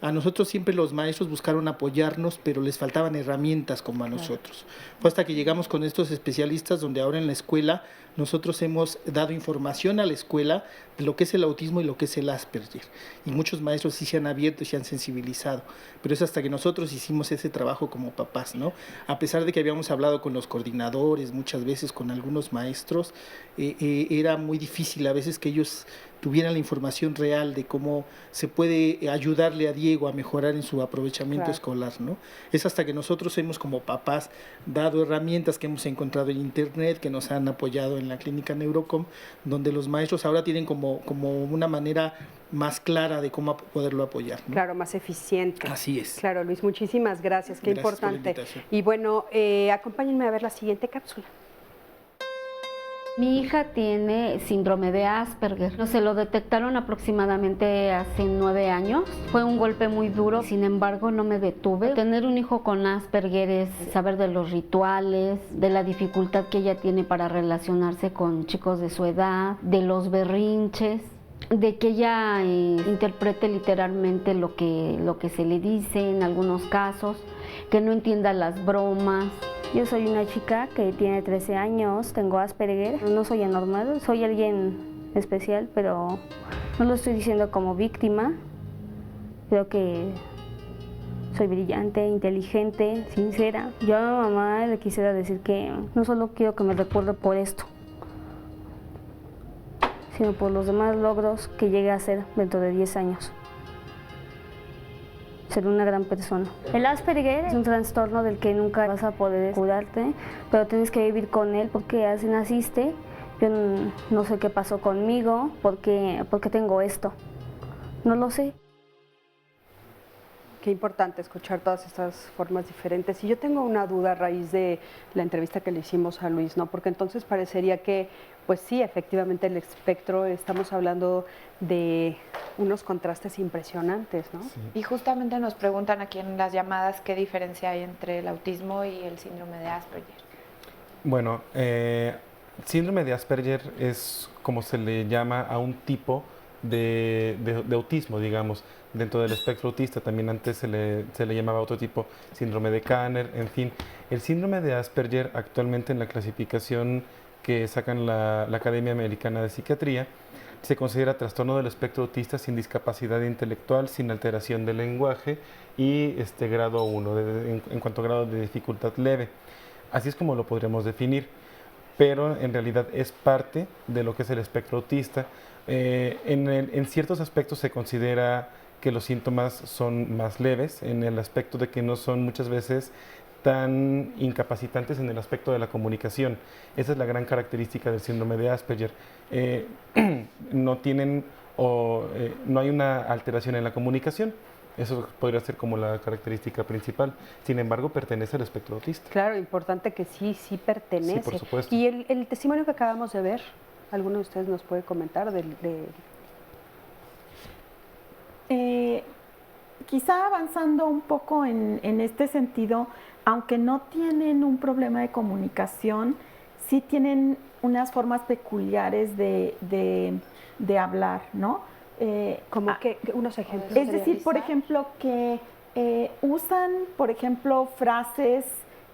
A nosotros siempre los maestros buscaron apoyarnos, pero les faltaban herramientas como a nosotros. Fue hasta que llegamos con estos especialistas donde ahora en la escuela nosotros hemos dado información a la escuela de lo que es el autismo y lo que es el Asperger. Y muchos maestros sí se han abierto y se han sensibilizado. Pero es hasta que nosotros hicimos ese trabajo como papás, ¿no? A pesar de que habíamos hablado con los coordinadores, muchas veces con algunos maestros, era muy difícil a veces que ellos tuvieran la información real de cómo se puede ayudarle a Diego a mejorar en su aprovechamiento escolar, ¿no? Es hasta que nosotros hemos como papás dado herramientas que hemos encontrado en internet, que nos han apoyado en la clínica Neurocom, donde los maestros ahora tienen como una manera más clara de cómo poderlo apoyar, ¿no? Claro, más eficiente. Así es. Claro, Luis, muchísimas gracias, qué Gracias por la importante. invitación. Y bueno, acompáñenme a ver la siguiente cápsula. Mi hija tiene síndrome de Asperger. Se lo detectaron aproximadamente hace 9 años. Fue un golpe muy duro, sin embargo no me detuve. Tener un hijo con Asperger es saber de los rituales, de la dificultad que ella tiene para relacionarse con chicos de su edad, de los berrinches, de que ella interprete literalmente lo que se le dice en algunos casos, que no entienda las bromas. Yo soy una chica que tiene 13 años, tengo Asperger, no soy anormal, soy alguien especial, pero no lo estoy diciendo como víctima. Creo que soy brillante, inteligente, sincera. Yo a mi mamá le quisiera decir que no solo quiero que me recuerde por esto, sino por los demás logros que llegue a hacer dentro de 10 años. Ser una gran persona. El Asperger es un trastorno del que nunca vas a poder curarte, pero tienes que vivir con él porque así naciste. Yo no sé qué pasó conmigo, por qué tengo esto. No lo sé. Qué importante escuchar todas estas formas diferentes. Y yo tengo una duda a raíz de la entrevista que le hicimos a Luis, ¿no? Porque entonces parecería que, pues sí, efectivamente el espectro, estamos hablando de unos contrastes impresionantes, ¿no? Sí. Y justamente nos preguntan aquí en las llamadas qué diferencia hay entre el autismo y el síndrome de Asperger. Bueno, síndrome de Asperger es como se le llama a un tipo de autismo, digamos, dentro del espectro autista. También antes se le llamaba otro tipo, síndrome de Kanner, en fin. El síndrome de Asperger actualmente en la clasificación que sacan la Academia Americana de Psiquiatría se considera trastorno del espectro autista sin discapacidad intelectual, sin alteración del lenguaje y grado 1, en cuanto a grado de dificultad leve. Así es como lo podríamos definir, pero en realidad es parte de lo que es el espectro autista. En ciertos aspectos se considera que los síntomas son más leves, en el aspecto de que no son muchas veces tan incapacitantes en el aspecto de la comunicación. Esa es la gran característica del síndrome de Asperger. No hay una alteración en la comunicación. Eso podría ser como la característica principal. Sin embargo, pertenece al espectro autista. Claro, importante que sí pertenece. Sí, por supuesto. Y el testimonio que acabamos de ver, ¿alguno de ustedes nos puede comentar Quizá avanzando un poco en este sentido, aunque no tienen un problema de comunicación, sí tienen unas formas peculiares de hablar, ¿no? Como que unos ejemplos. Es decir, por ejemplo, que usan, por ejemplo, frases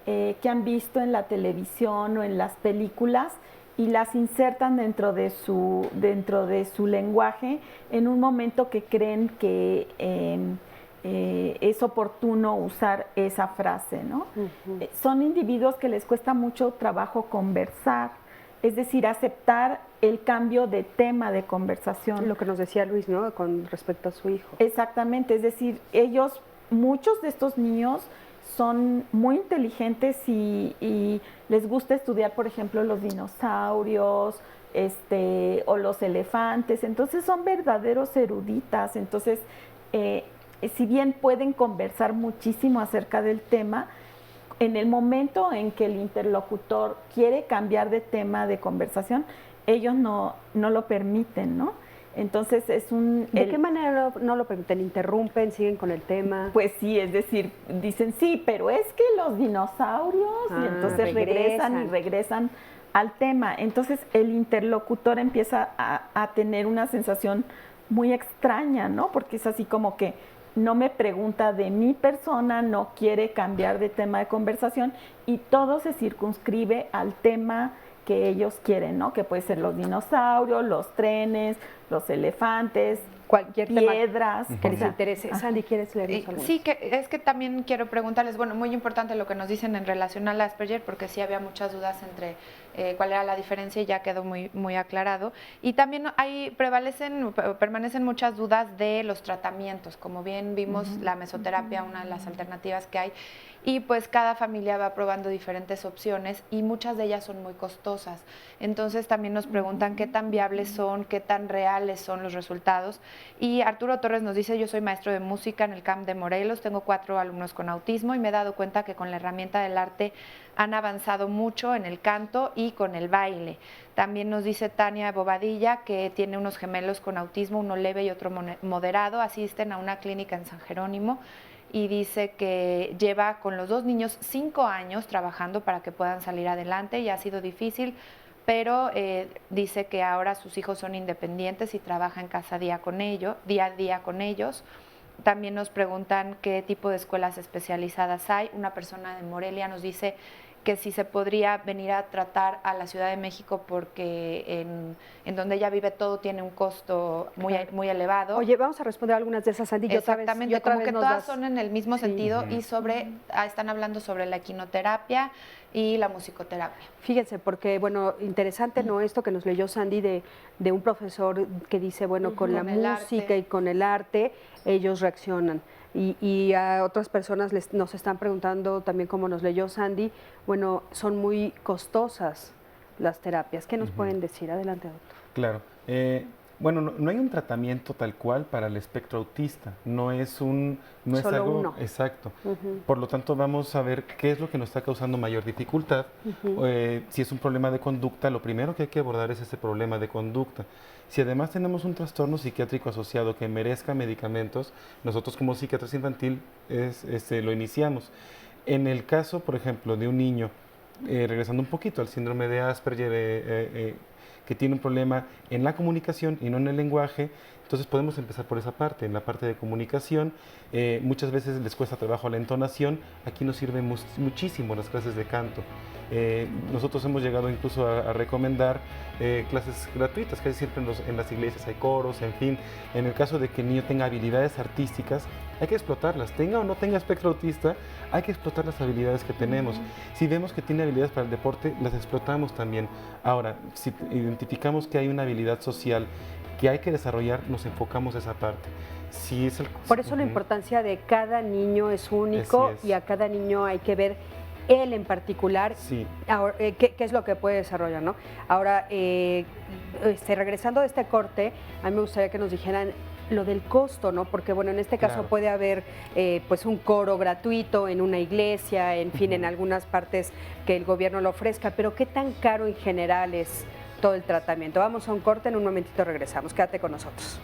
que han visto en la televisión o en las películas y las insertan dentro de su lenguaje en un momento que creen que es oportuno usar esa frase, ¿no? Son individuos que les cuesta mucho trabajo conversar, es decir, aceptar el cambio de tema de conversación. Lo que nos decía Luis, ¿no? Con respecto a su hijo. Exactamente, es decir, ellos muchos de estos niños son muy inteligentes y les gusta estudiar, por ejemplo, los dinosaurios, o los elefantes, entonces son verdaderos eruditas, entonces si bien pueden conversar muchísimo acerca del tema, en el momento en que el interlocutor quiere cambiar de tema de conversación, ellos no lo permiten, ¿no? Entonces es un... ¿De qué manera no lo permiten? ¿Interrumpen? ¿Siguen con el tema? Pues sí, es decir, dicen sí, pero es que los dinosaurios, y entonces regresan al tema. Entonces el interlocutor empieza a tener una sensación muy extraña, ¿no? Porque es así como que no me pregunta de mi persona, no quiere cambiar de tema de conversación y todo se circunscribe al tema que ellos quieren, ¿no? Que puede ser los dinosaurios, los trenes, los elefantes, cualquier piedras que les interese. Sandy, ¿quieres leernos algo? Sí, es que también quiero preguntarles, bueno, muy importante lo que nos dicen en relación al Asperger, porque sí había muchas dudas entre cuál era la diferencia y ya quedó muy aclarado. Y también permanecen muchas dudas de los tratamientos. Como bien vimos, la mesoterapia, una de las alternativas que hay, y pues cada familia va probando diferentes opciones y muchas de ellas son muy costosas. Entonces también nos preguntan qué tan viables son, qué tan reales son los resultados. Y Arturo Torres nos dice: yo soy maestro de música en el CAMP de Morelos, tengo 4 alumnos con autismo y me he dado cuenta que con la herramienta del arte han avanzado mucho en el canto y con el baile. También nos dice Tania Bobadilla que tiene unos gemelos con autismo, uno leve y otro moderado, asisten a una clínica en San Jerónimo, y dice que lleva con los 2 niños 5 años trabajando para que puedan salir adelante y ha sido difícil, pero dice que ahora sus hijos son independientes y trabaja en casa día a día con ellos. También nos preguntan qué tipo de escuelas especializadas hay. Una persona de Morelia nos dice que si se podría venir a tratar a la Ciudad de México porque en donde ella vive todo tiene un costo muy elevado. Oye, vamos a responder algunas de esas, Sandy. Exactamente, como que todas son en el mismo sentido y están hablando sobre la equinoterapia y la musicoterapia. Fíjense, porque, bueno, interesante, ¿no? Esto que nos leyó Sandy de un profesor que dice, bueno, con la música y con el arte, ellos reaccionan. Y a otras personas nos están preguntando también, como nos leyó Sandy, bueno, son muy costosas las terapias. ¿Qué nos pueden decir? Adelante, doctor. Claro. Bueno, no hay un tratamiento tal cual para el espectro autista, no es algo uno. Exacto. Por lo tanto, vamos a ver qué es lo que nos está causando mayor dificultad. Si es un problema de conducta, lo primero que hay que abordar es ese problema de conducta. Si además tenemos un trastorno psiquiátrico asociado que merezca medicamentos, nosotros como psiquiatras infantil lo iniciamos. En el caso, por ejemplo, de un niño, regresando un poquito al síndrome de Asperger, que tiene un problema en la comunicación y no en el lenguaje, entonces podemos empezar por esa parte, en la parte de comunicación. Muchas veces les cuesta trabajo la entonación, aquí nos sirven muchísimo las clases de canto. Nosotros hemos llegado incluso a recomendar clases gratuitas, que siempre en las iglesias hay coros, en fin. En el caso de que el niño tenga habilidades artísticas, hay que explotarlas, tenga o no tenga espectro autista, hay que explotar las habilidades que tenemos. Si vemos que tiene habilidades para el deporte, las explotamos también. Ahora, si identificamos que hay una habilidad social que hay que desarrollar, nos enfocamos a esa parte. Por eso la importancia de cada niño es único y a cada niño hay que ver él en particular, qué es lo que puede desarrollar, ¿no? Ahora, regresando de este corte, a mí me gustaría que nos dijeran lo del costo, ¿no? Porque, bueno, en este caso puede haber pues un coro gratuito en una iglesia, en fin, en algunas partes que el gobierno lo ofrezca, pero ¿qué tan caro en general es todo el tratamiento? Vamos a un corte, en un momentito regresamos. Quédate con nosotros.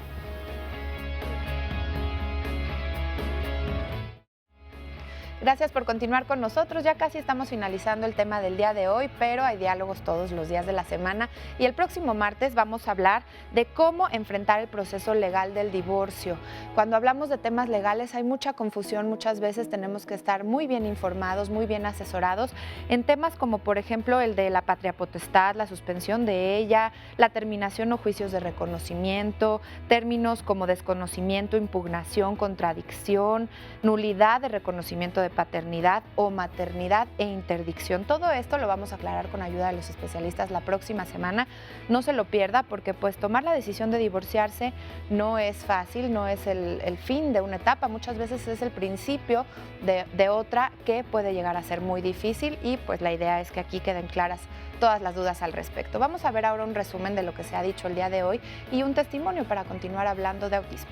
Gracias por continuar con nosotros. Ya casi estamos finalizando el tema del día de hoy, pero hay diálogos todos los días de la semana. Y el próximo martes vamos a hablar de cómo enfrentar el proceso legal del divorcio. Cuando hablamos de temas legales hay mucha confusión, muchas veces tenemos que estar muy bien informados, muy bien asesorados en temas como, por ejemplo, el de la patria potestad, la suspensión de ella, la terminación o juicios de reconocimiento, términos como desconocimiento, impugnación, contradicción, nulidad de reconocimiento de paternidad o maternidad e interdicción. Todo esto lo vamos a aclarar con ayuda de los especialistas la próxima semana. No se lo pierda porque pues tomar la decisión de divorciarse no es fácil, no es el fin de una etapa, muchas veces es el principio de otra que puede llegar a ser muy difícil y pues la idea es que aquí queden claras todas las dudas al respecto. Vamos a ver ahora un resumen de lo que se ha dicho el día de hoy y un testimonio para continuar hablando de autismo.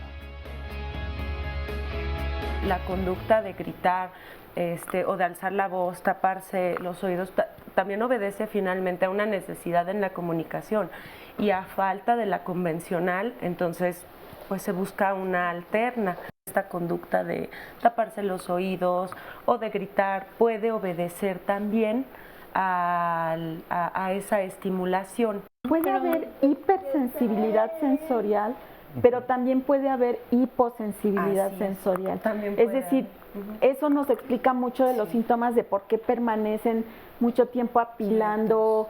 La conducta de gritar o de alzar la voz, taparse los oídos, también obedece finalmente a una necesidad en la comunicación y a falta de la convencional, entonces pues se busca una alterna. Esta conducta de taparse los oídos o de gritar puede obedecer también a esa estimulación. Puede haber hipersensibilidad sensorial, pero también puede haber hiposensibilidad sensorial. Es decir, eso nos explica mucho de los síntomas de por qué permanecen mucho tiempo apilando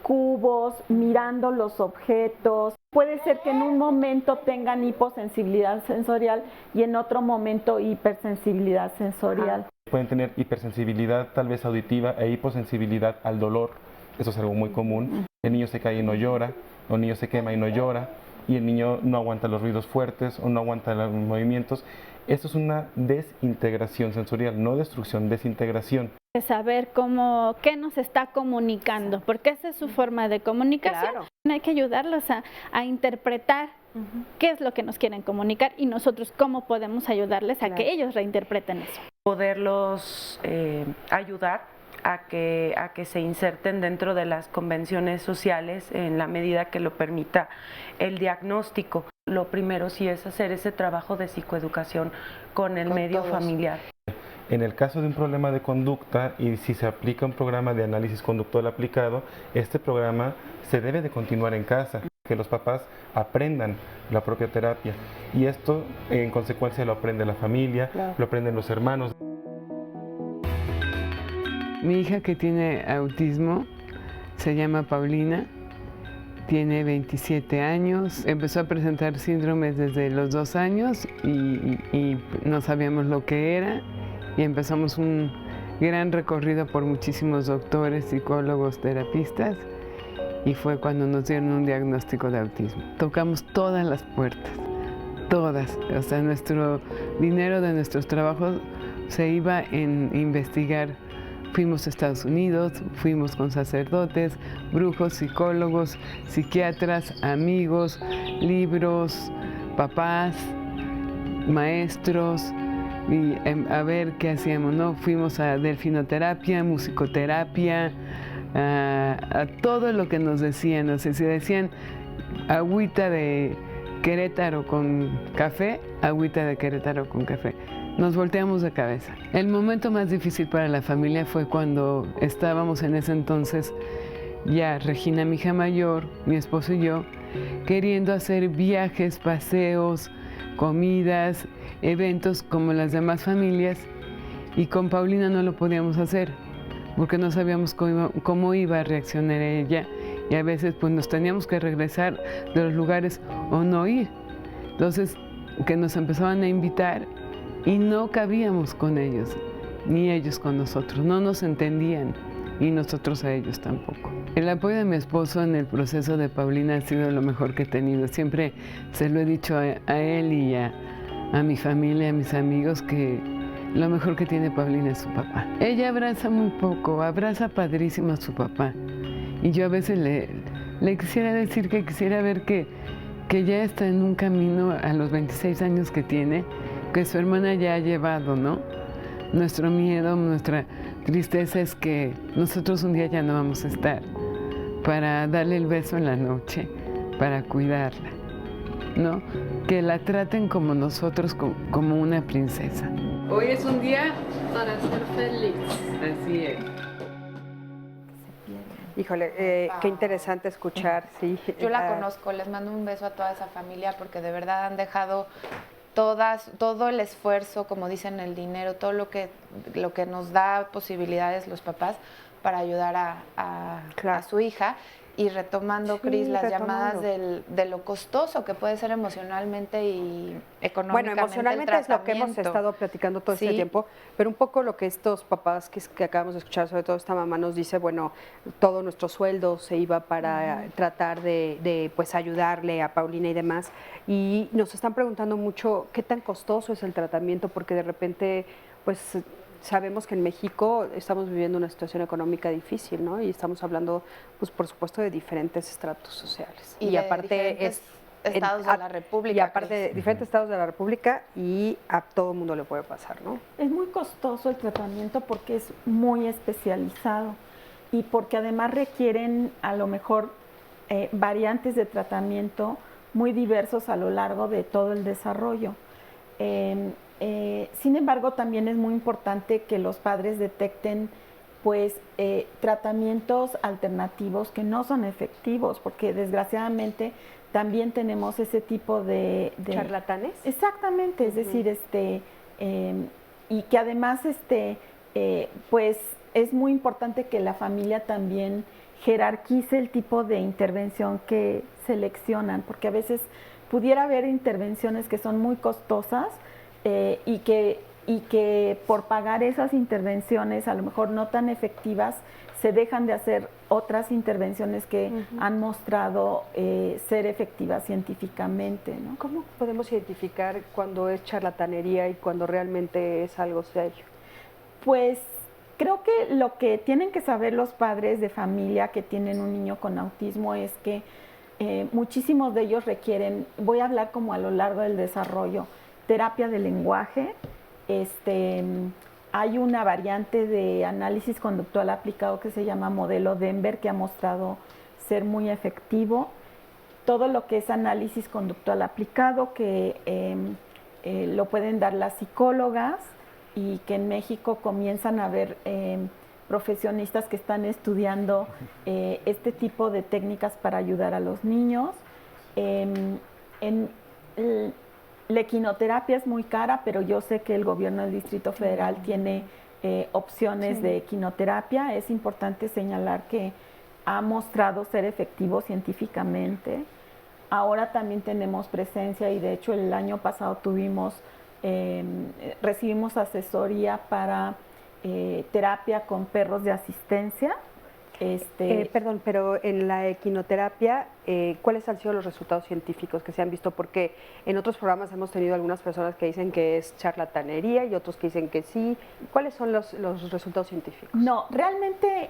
cubos, mirando los objetos. Puede ser que en un momento tengan hiposensibilidad sensorial y en otro momento hipersensibilidad sensorial. Pueden tener hipersensibilidad tal vez auditiva e hiposensibilidad al dolor. Eso es algo muy común. El niño se cae y no llora, o el niño se quema y no llora, y el niño no aguanta los ruidos fuertes o no aguanta los movimientos. Esto es una desintegración sensorial, no destrucción, desintegración. De saber qué nos está comunicando, porque esa es su forma de comunicación. Claro. Hay que ayudarlos a interpretar qué es lo que nos quieren comunicar y nosotros cómo podemos ayudarles a que ellos reinterpreten eso. Poderlos ayudar a que se inserten dentro de las convenciones sociales en la medida que lo permita el diagnóstico. Lo primero sí es hacer ese trabajo de psicoeducación con el medio familiar. En el caso de un problema de conducta y si se aplica un programa de análisis conductual aplicado, este programa se debe de continuar en casa, que los papás aprendan la propia terapia y esto en consecuencia lo aprende la familia, lo aprenden los hermanos. Mi hija que tiene autismo se llama Paulina, tiene 27 años, empezó a presentar síndromes desde los 2 años y no sabíamos lo que era y empezamos un gran recorrido por muchísimos doctores, psicólogos, terapistas y fue cuando nos dieron un diagnóstico de autismo. Tocamos todas las puertas, todas, o sea, nuestro dinero de nuestros trabajos se iba en investigar. Fuimos a Estados Unidos, fuimos con sacerdotes, brujos, psicólogos, psiquiatras, amigos, libros, papás, maestros, y a ver qué hacíamos, ¿no? Fuimos a delfinoterapia, musicoterapia, a todo lo que nos decían. O sea, si decían agüita de Querétaro con café, agüita de Querétaro con café. Nos volteamos de cabeza. El momento más difícil para la familia fue cuando estábamos en ese entonces, ya Regina, mi hija mayor, mi esposo y yo, queriendo hacer viajes, paseos, comidas, eventos como las demás familias, y con Paulina no lo podíamos hacer, porque no sabíamos cómo iba a reaccionar ella, y a veces pues nos teníamos que regresar de los lugares o no ir. Entonces, que nos empezaban a invitar, y no cabíamos con ellos, ni ellos con nosotros, no nos entendían y nosotros a ellos tampoco. El apoyo de mi esposo en el proceso de Paulina ha sido lo mejor que he tenido. Siempre se lo he dicho a él y a mi familia, a mis amigos, que lo mejor que tiene Paulina es su papá. Ella abraza muy poco, abraza padrísimo a su papá. Y yo a veces le quisiera decir que quisiera ver que ya está en un camino a los 26 años que tiene, que su hermana ya ha llevado, ¿no? Nuestro miedo, nuestra tristeza es que nosotros un día ya no vamos a estar para darle el beso en la noche, para cuidarla, ¿no? Que la traten como nosotros, como una princesa. Hoy es un día para ser feliz, así es. Híjole, qué interesante escuchar, sí. Yo la conozco, les mando un beso a toda esa familia porque de verdad han dejado todo el esfuerzo, como dicen, el dinero, todo lo que nos da posibilidades los papás para ayudar a su hija. Y retomando, Cris, las llamadas de lo costoso que puede ser emocionalmente y económicamente. Bueno, emocionalmente es lo que hemos estado platicando todo este tiempo, pero un poco lo que estos papás que acabamos de escuchar, sobre todo esta mamá nos dice, bueno, todo nuestro sueldo se iba para tratar de pues ayudarle a Paulina y demás, y nos están preguntando mucho qué tan costoso es el tratamiento, porque de repente pues sabemos que en México estamos viviendo una situación económica difícil, ¿no? Y estamos hablando, pues por supuesto, de diferentes estratos sociales. Y aparte estados de la República. Y aparte de diferentes estados de la República, y a todo el mundo le puede pasar, ¿no? Es muy costoso el tratamiento porque es muy especializado y porque además requieren a lo mejor variantes de tratamiento muy diversos a lo largo de todo el desarrollo. Sin embargo, también es muy importante que los padres detecten pues tratamientos alternativos que no son efectivos, porque desgraciadamente también tenemos ese tipo de ¿charlatanes? Exactamente, es decir, y que además pues es muy importante que la familia también jerarquice el tipo de intervención que seleccionan, porque a veces pudiera haber intervenciones que son muy costosas y que por pagar esas intervenciones a lo mejor no tan efectivas se dejan de hacer otras intervenciones que han mostrado ser efectivas científicamente, ¿no? ¿Cómo podemos identificar cuando es charlatanería y cuando realmente es algo serio? Pues creo que lo que tienen que saber los padres de familia que tienen un niño con autismo es que muchísimos de ellos requieren, voy a hablar como a lo largo del desarrollo, terapia de lenguaje. Hay una variante de análisis conductual aplicado que se llama modelo Denver, que ha mostrado ser muy efectivo. Todo lo que es análisis conductual aplicado, que lo pueden dar las psicólogas, y que en México comienzan a haber profesionistas que están estudiando este tipo de técnicas para ayudar a los niños. La equinoterapia es muy cara, pero yo sé que el gobierno del Distrito Federal tiene opciones de equinoterapia. Es importante señalar que ha mostrado ser efectivo científicamente. Ahora también tenemos presencia, y de hecho el año pasado recibimos asesoría para terapia con perros de asistencia. Perdón, pero en la equinoterapia, ¿cuáles han sido los resultados científicos que se han visto? Porque en otros programas hemos tenido algunas personas que dicen que es charlatanería y otros que dicen que sí. ¿Cuáles son los resultados científicos? No, realmente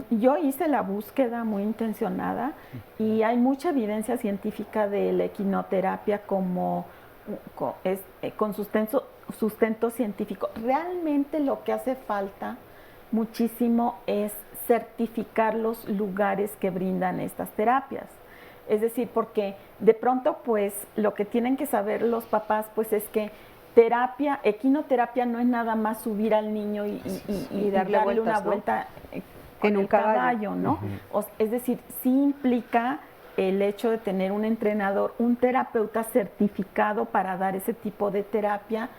yo hice la búsqueda muy intencionada y hay mucha evidencia científica de la equinoterapia con sustento científico. Realmente lo que hace falta muchísimo es certificar los lugares que brindan estas terapias. Es decir, porque de pronto pues lo que tienen que saber los papás pues es que equinoterapia no es nada más subir al niño y darle una vuelta en un caballo, ¿no? Es decir, sí implica el hecho de tener un entrenador, un terapeuta certificado para dar ese tipo de terapia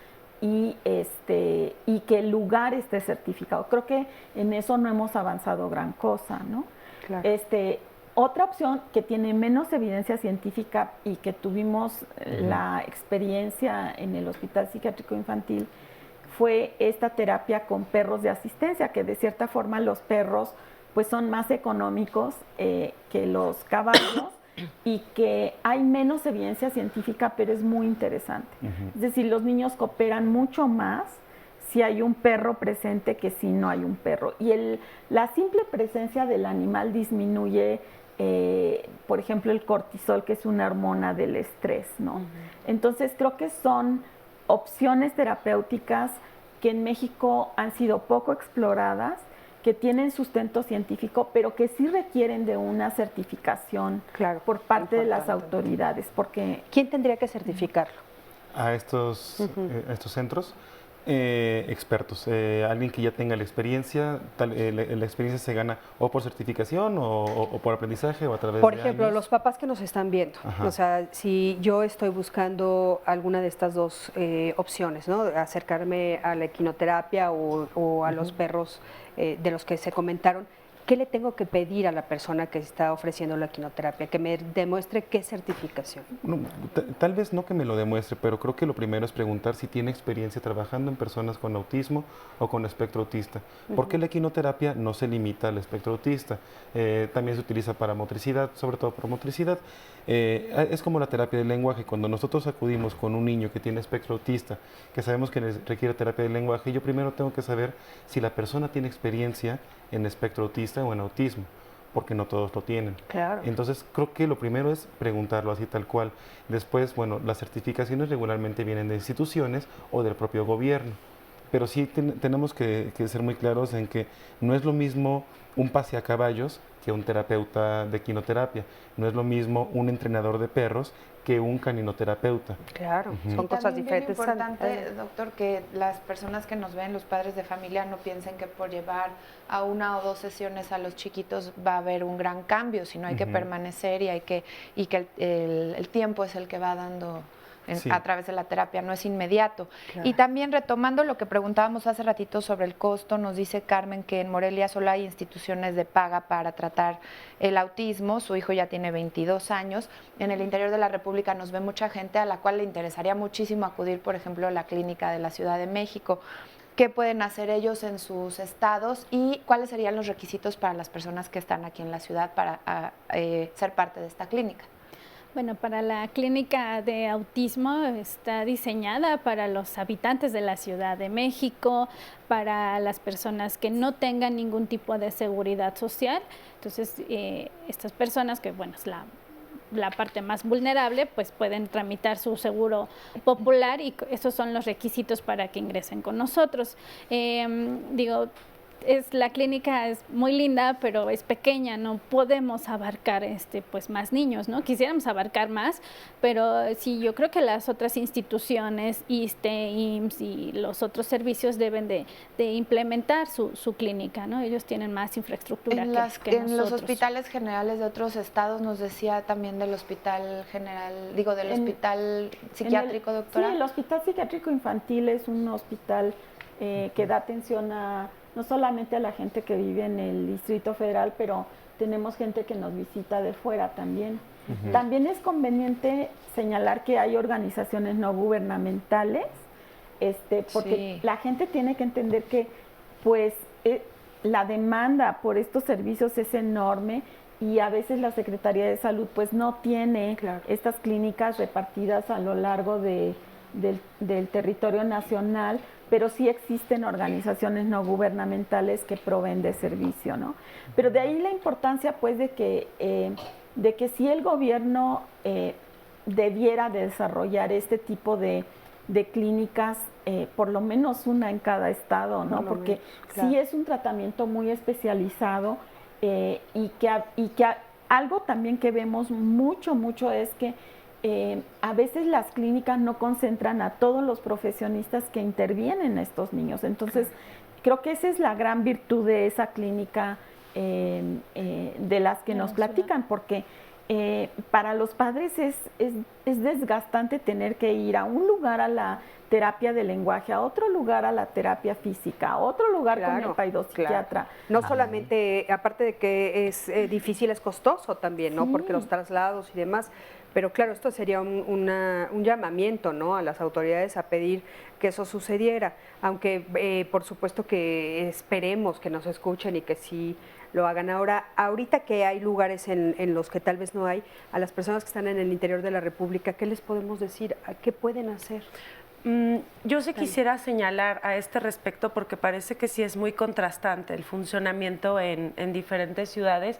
y que el lugar esté certificado. Creo que en eso no hemos avanzado gran cosa, ¿no? Claro. Otra opción que tiene menos evidencia científica y que tuvimos la experiencia en el Hospital Psiquiátrico Infantil fue esta terapia con perros de asistencia, que de cierta forma los perros pues son más económicos que los caballos y que hay menos evidencia científica, pero es muy interesante. Es decir, los niños cooperan mucho más si hay un perro presente que si no hay un perro. Y la simple presencia del animal disminuye, por ejemplo, el cortisol, que es una hormona del estrés, ¿no? Entonces, creo que son opciones terapéuticas que en México han sido poco exploradas, que tienen sustento científico, pero que sí requieren de una certificación por parte de las autoridades. Porque ¿quién tendría que certificarlo? A estos centros, expertos, alguien que ya tenga la experiencia. La experiencia se gana o por certificación o por aprendizaje o a través por de ejemplo, años. los papás que nos están viendo, o sea, si yo estoy buscando alguna de estas dos opciones, ¿no? Acercarme a la equinoterapia o a los perros de los que se comentaron, ¿qué le tengo que pedir a la persona que está ofreciendo la quinoterapia? Que me demuestre qué certificación. No, tal vez no que me lo demuestre, pero creo que lo primero es preguntar si tiene experiencia trabajando en personas con autismo o con espectro autista. Porque la quinoterapia no se limita al espectro autista, también se utiliza para motricidad, sobre todo por motricidad. Es como la terapia del lenguaje. Cuando nosotros acudimos con un niño que tiene espectro autista, que sabemos que requiere terapia del lenguaje, yo primero tengo que saber si la persona tiene experiencia en espectro autista o en autismo, porque no todos lo tienen. Claro. Entonces, creo que lo primero es preguntarlo así tal cual. Después, bueno, las certificaciones regularmente vienen de instituciones o del propio gobierno, pero sí tenemos que ser muy claros en que no es lo mismo un paseacaballos que un terapeuta de quinoterapia, no es lo mismo un entrenador de perros que un caninoterapeuta. Claro, son cosas diferentes. Es importante, doctor, que las personas que nos ven, los padres de familia, no piensen que por llevar a 1 o 2 sesiones a los chiquitos va a haber un gran cambio, sino hay que permanecer y que el tiempo es el que va dando a través de la terapia, no es inmediato. Claro. Y también retomando lo que preguntábamos hace ratito sobre el costo, nos dice Carmen que en Morelia solo hay instituciones de paga para tratar el autismo, su hijo ya tiene 22 años, en el interior de la República nos ve mucha gente a la cual le interesaría muchísimo acudir, por ejemplo, a la clínica de la Ciudad de México. ¿Qué pueden hacer ellos en sus estados y cuáles serían los requisitos para las personas que están aquí en la ciudad para ser parte de esta clínica? Bueno, para la clínica de autismo está diseñada para los habitantes de la Ciudad de México, para las personas que no tengan ningún tipo de seguridad social. Entonces, estas personas que, bueno, es la parte más vulnerable, pues pueden tramitar su seguro popular y esos son los requisitos para que ingresen con nosotros. La clínica es muy linda, pero es pequeña, no podemos abarcar pues más niños, ¿no? Quisiéramos abarcar más, pero sí, yo creo que las otras instituciones, ISSSTE, IMSS y los otros servicios deben de implementar su clínica, ¿no? Ellos tienen más infraestructura que nosotros. En los hospitales generales de otros estados, nos decía también del hospital general, del hospital psiquiátrico, doctora. Sí, el hospital psiquiátrico infantil es un hospital que da atención no solamente a la gente que vive en el Distrito Federal, pero tenemos gente que nos visita de fuera también. También es conveniente señalar que hay organizaciones no gubernamentales, porque la gente tiene que entender que pues la demanda por estos servicios es enorme y a veces la Secretaría de Salud pues no tiene estas clínicas repartidas a lo largo del territorio nacional, pero sí existen organizaciones no gubernamentales que proveen de servicio, ¿no? Pero de ahí la importancia, pues, de que si el gobierno debiera de desarrollar este tipo de clínicas, por lo menos una en cada estado, ¿no? Porque sí es un tratamiento muy especializado y que algo también que vemos mucho es que a veces las clínicas no concentran a todos los profesionistas que intervienen en estos niños. Entonces, creo que esa es la gran virtud de esa clínica de las que nos platican, porque para los padres es desgastante tener que ir a un lugar a la terapia de lenguaje, a otro lugar a la terapia física, a otro lugar con el paidopsiquiatra. No solamente, aparte de que es difícil, es costoso también, ¿no? Porque los traslados y demás. Pero claro, esto sería un llamamiento, ¿no?, a las autoridades a pedir que eso sucediera, aunque por supuesto que esperemos que nos escuchen y que sí lo hagan. Ahorita que hay lugares en los que tal vez no hay, a las personas que están en el interior de la República, ¿qué les podemos decir? ¿Qué pueden hacer? Yo sí quisiera señalar a este respecto, porque parece que sí es muy contrastante el funcionamiento en diferentes ciudades,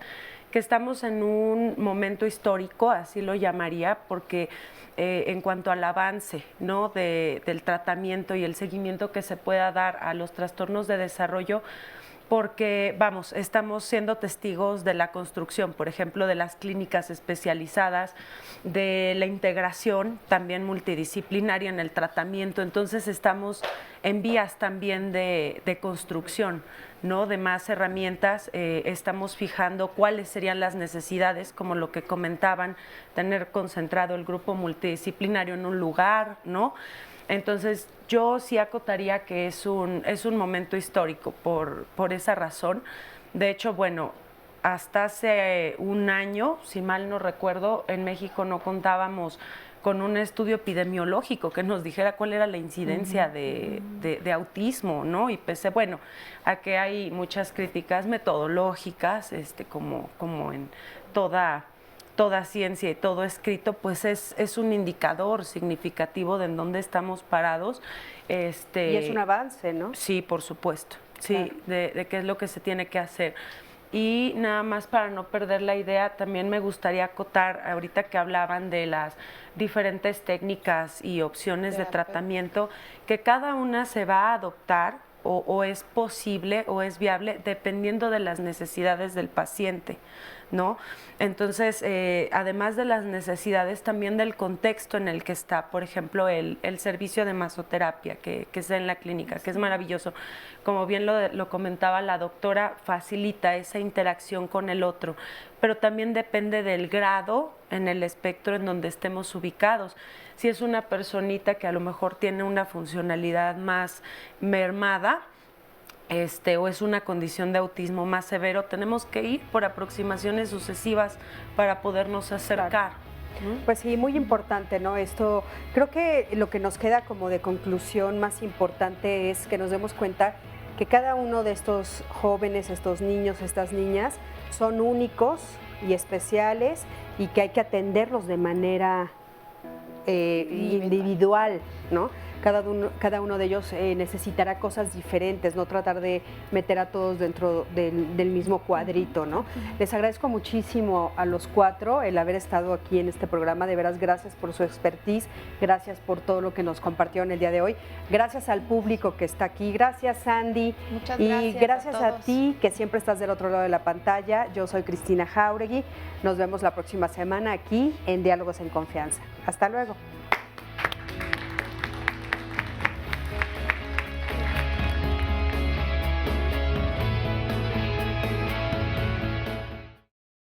que estamos en un momento histórico, así lo llamaría, porque en cuanto al avance, ¿no?, del tratamiento y el seguimiento que se pueda dar a los trastornos de desarrollo, porque, estamos siendo testigos de la construcción, por ejemplo, de las clínicas especializadas, de la integración también multidisciplinaria en el tratamiento. Entonces, estamos en vías también de construcción, ¿no?, de más herramientas. Estamos fijando cuáles serían las necesidades, como lo que comentaban, tener concentrado el grupo multidisciplinario en un lugar, ¿no? Entonces, yo sí acotaría que es un momento histórico por esa razón. De hecho, bueno, hasta hace un año, si mal no recuerdo, en México no contábamos con un estudio epidemiológico que nos dijera cuál era la incidencia de autismo, ¿no? Y pese, bueno, a que hay muchas críticas metodológicas, como en toda ciencia y todo escrito, pues es un indicador significativo de en dónde estamos parados. Y es un avance, ¿no? Sí, por supuesto, sí, claro. de qué es lo que se tiene que hacer. Y nada más para no perder la idea, también me gustaría acotar, ahorita que hablaban de las diferentes técnicas y opciones de tratamiento, que cada una se va a adoptar o es posible o es viable dependiendo de las necesidades del paciente, ¿no? Entonces, además de las necesidades, también del contexto en el que está, por ejemplo, el servicio de masoterapia que está en la clínica, que es maravilloso. Como bien lo comentaba la doctora, facilita esa interacción con el otro, pero también depende del grado en el espectro en donde estemos ubicados. Si es una personita que a lo mejor tiene una funcionalidad más mermada, o es una condición de autismo más severo, tenemos que ir por aproximaciones sucesivas para podernos acercar. Claro. Pues sí, muy importante, ¿no? Esto, creo que lo que nos queda como de conclusión más importante es que nos demos cuenta que cada uno de estos jóvenes, estos niños, estas niñas, son únicos y especiales y que hay que atenderlos de manera individual, ¿no? Cada uno de ellos necesitará cosas diferentes, no tratar de meter a todos dentro del mismo cuadrito, ¿no? Les agradezco muchísimo a los cuatro el haber estado aquí en este programa, de veras gracias por su expertise, gracias por todo lo que nos compartieron el día de hoy, gracias al público que está aquí, gracias Sandy, muchas y gracias a a ti que siempre estás del otro lado de la pantalla. Yo soy Cristina Jauregui, nos vemos la próxima semana aquí en Diálogos en Confianza. Hasta luego.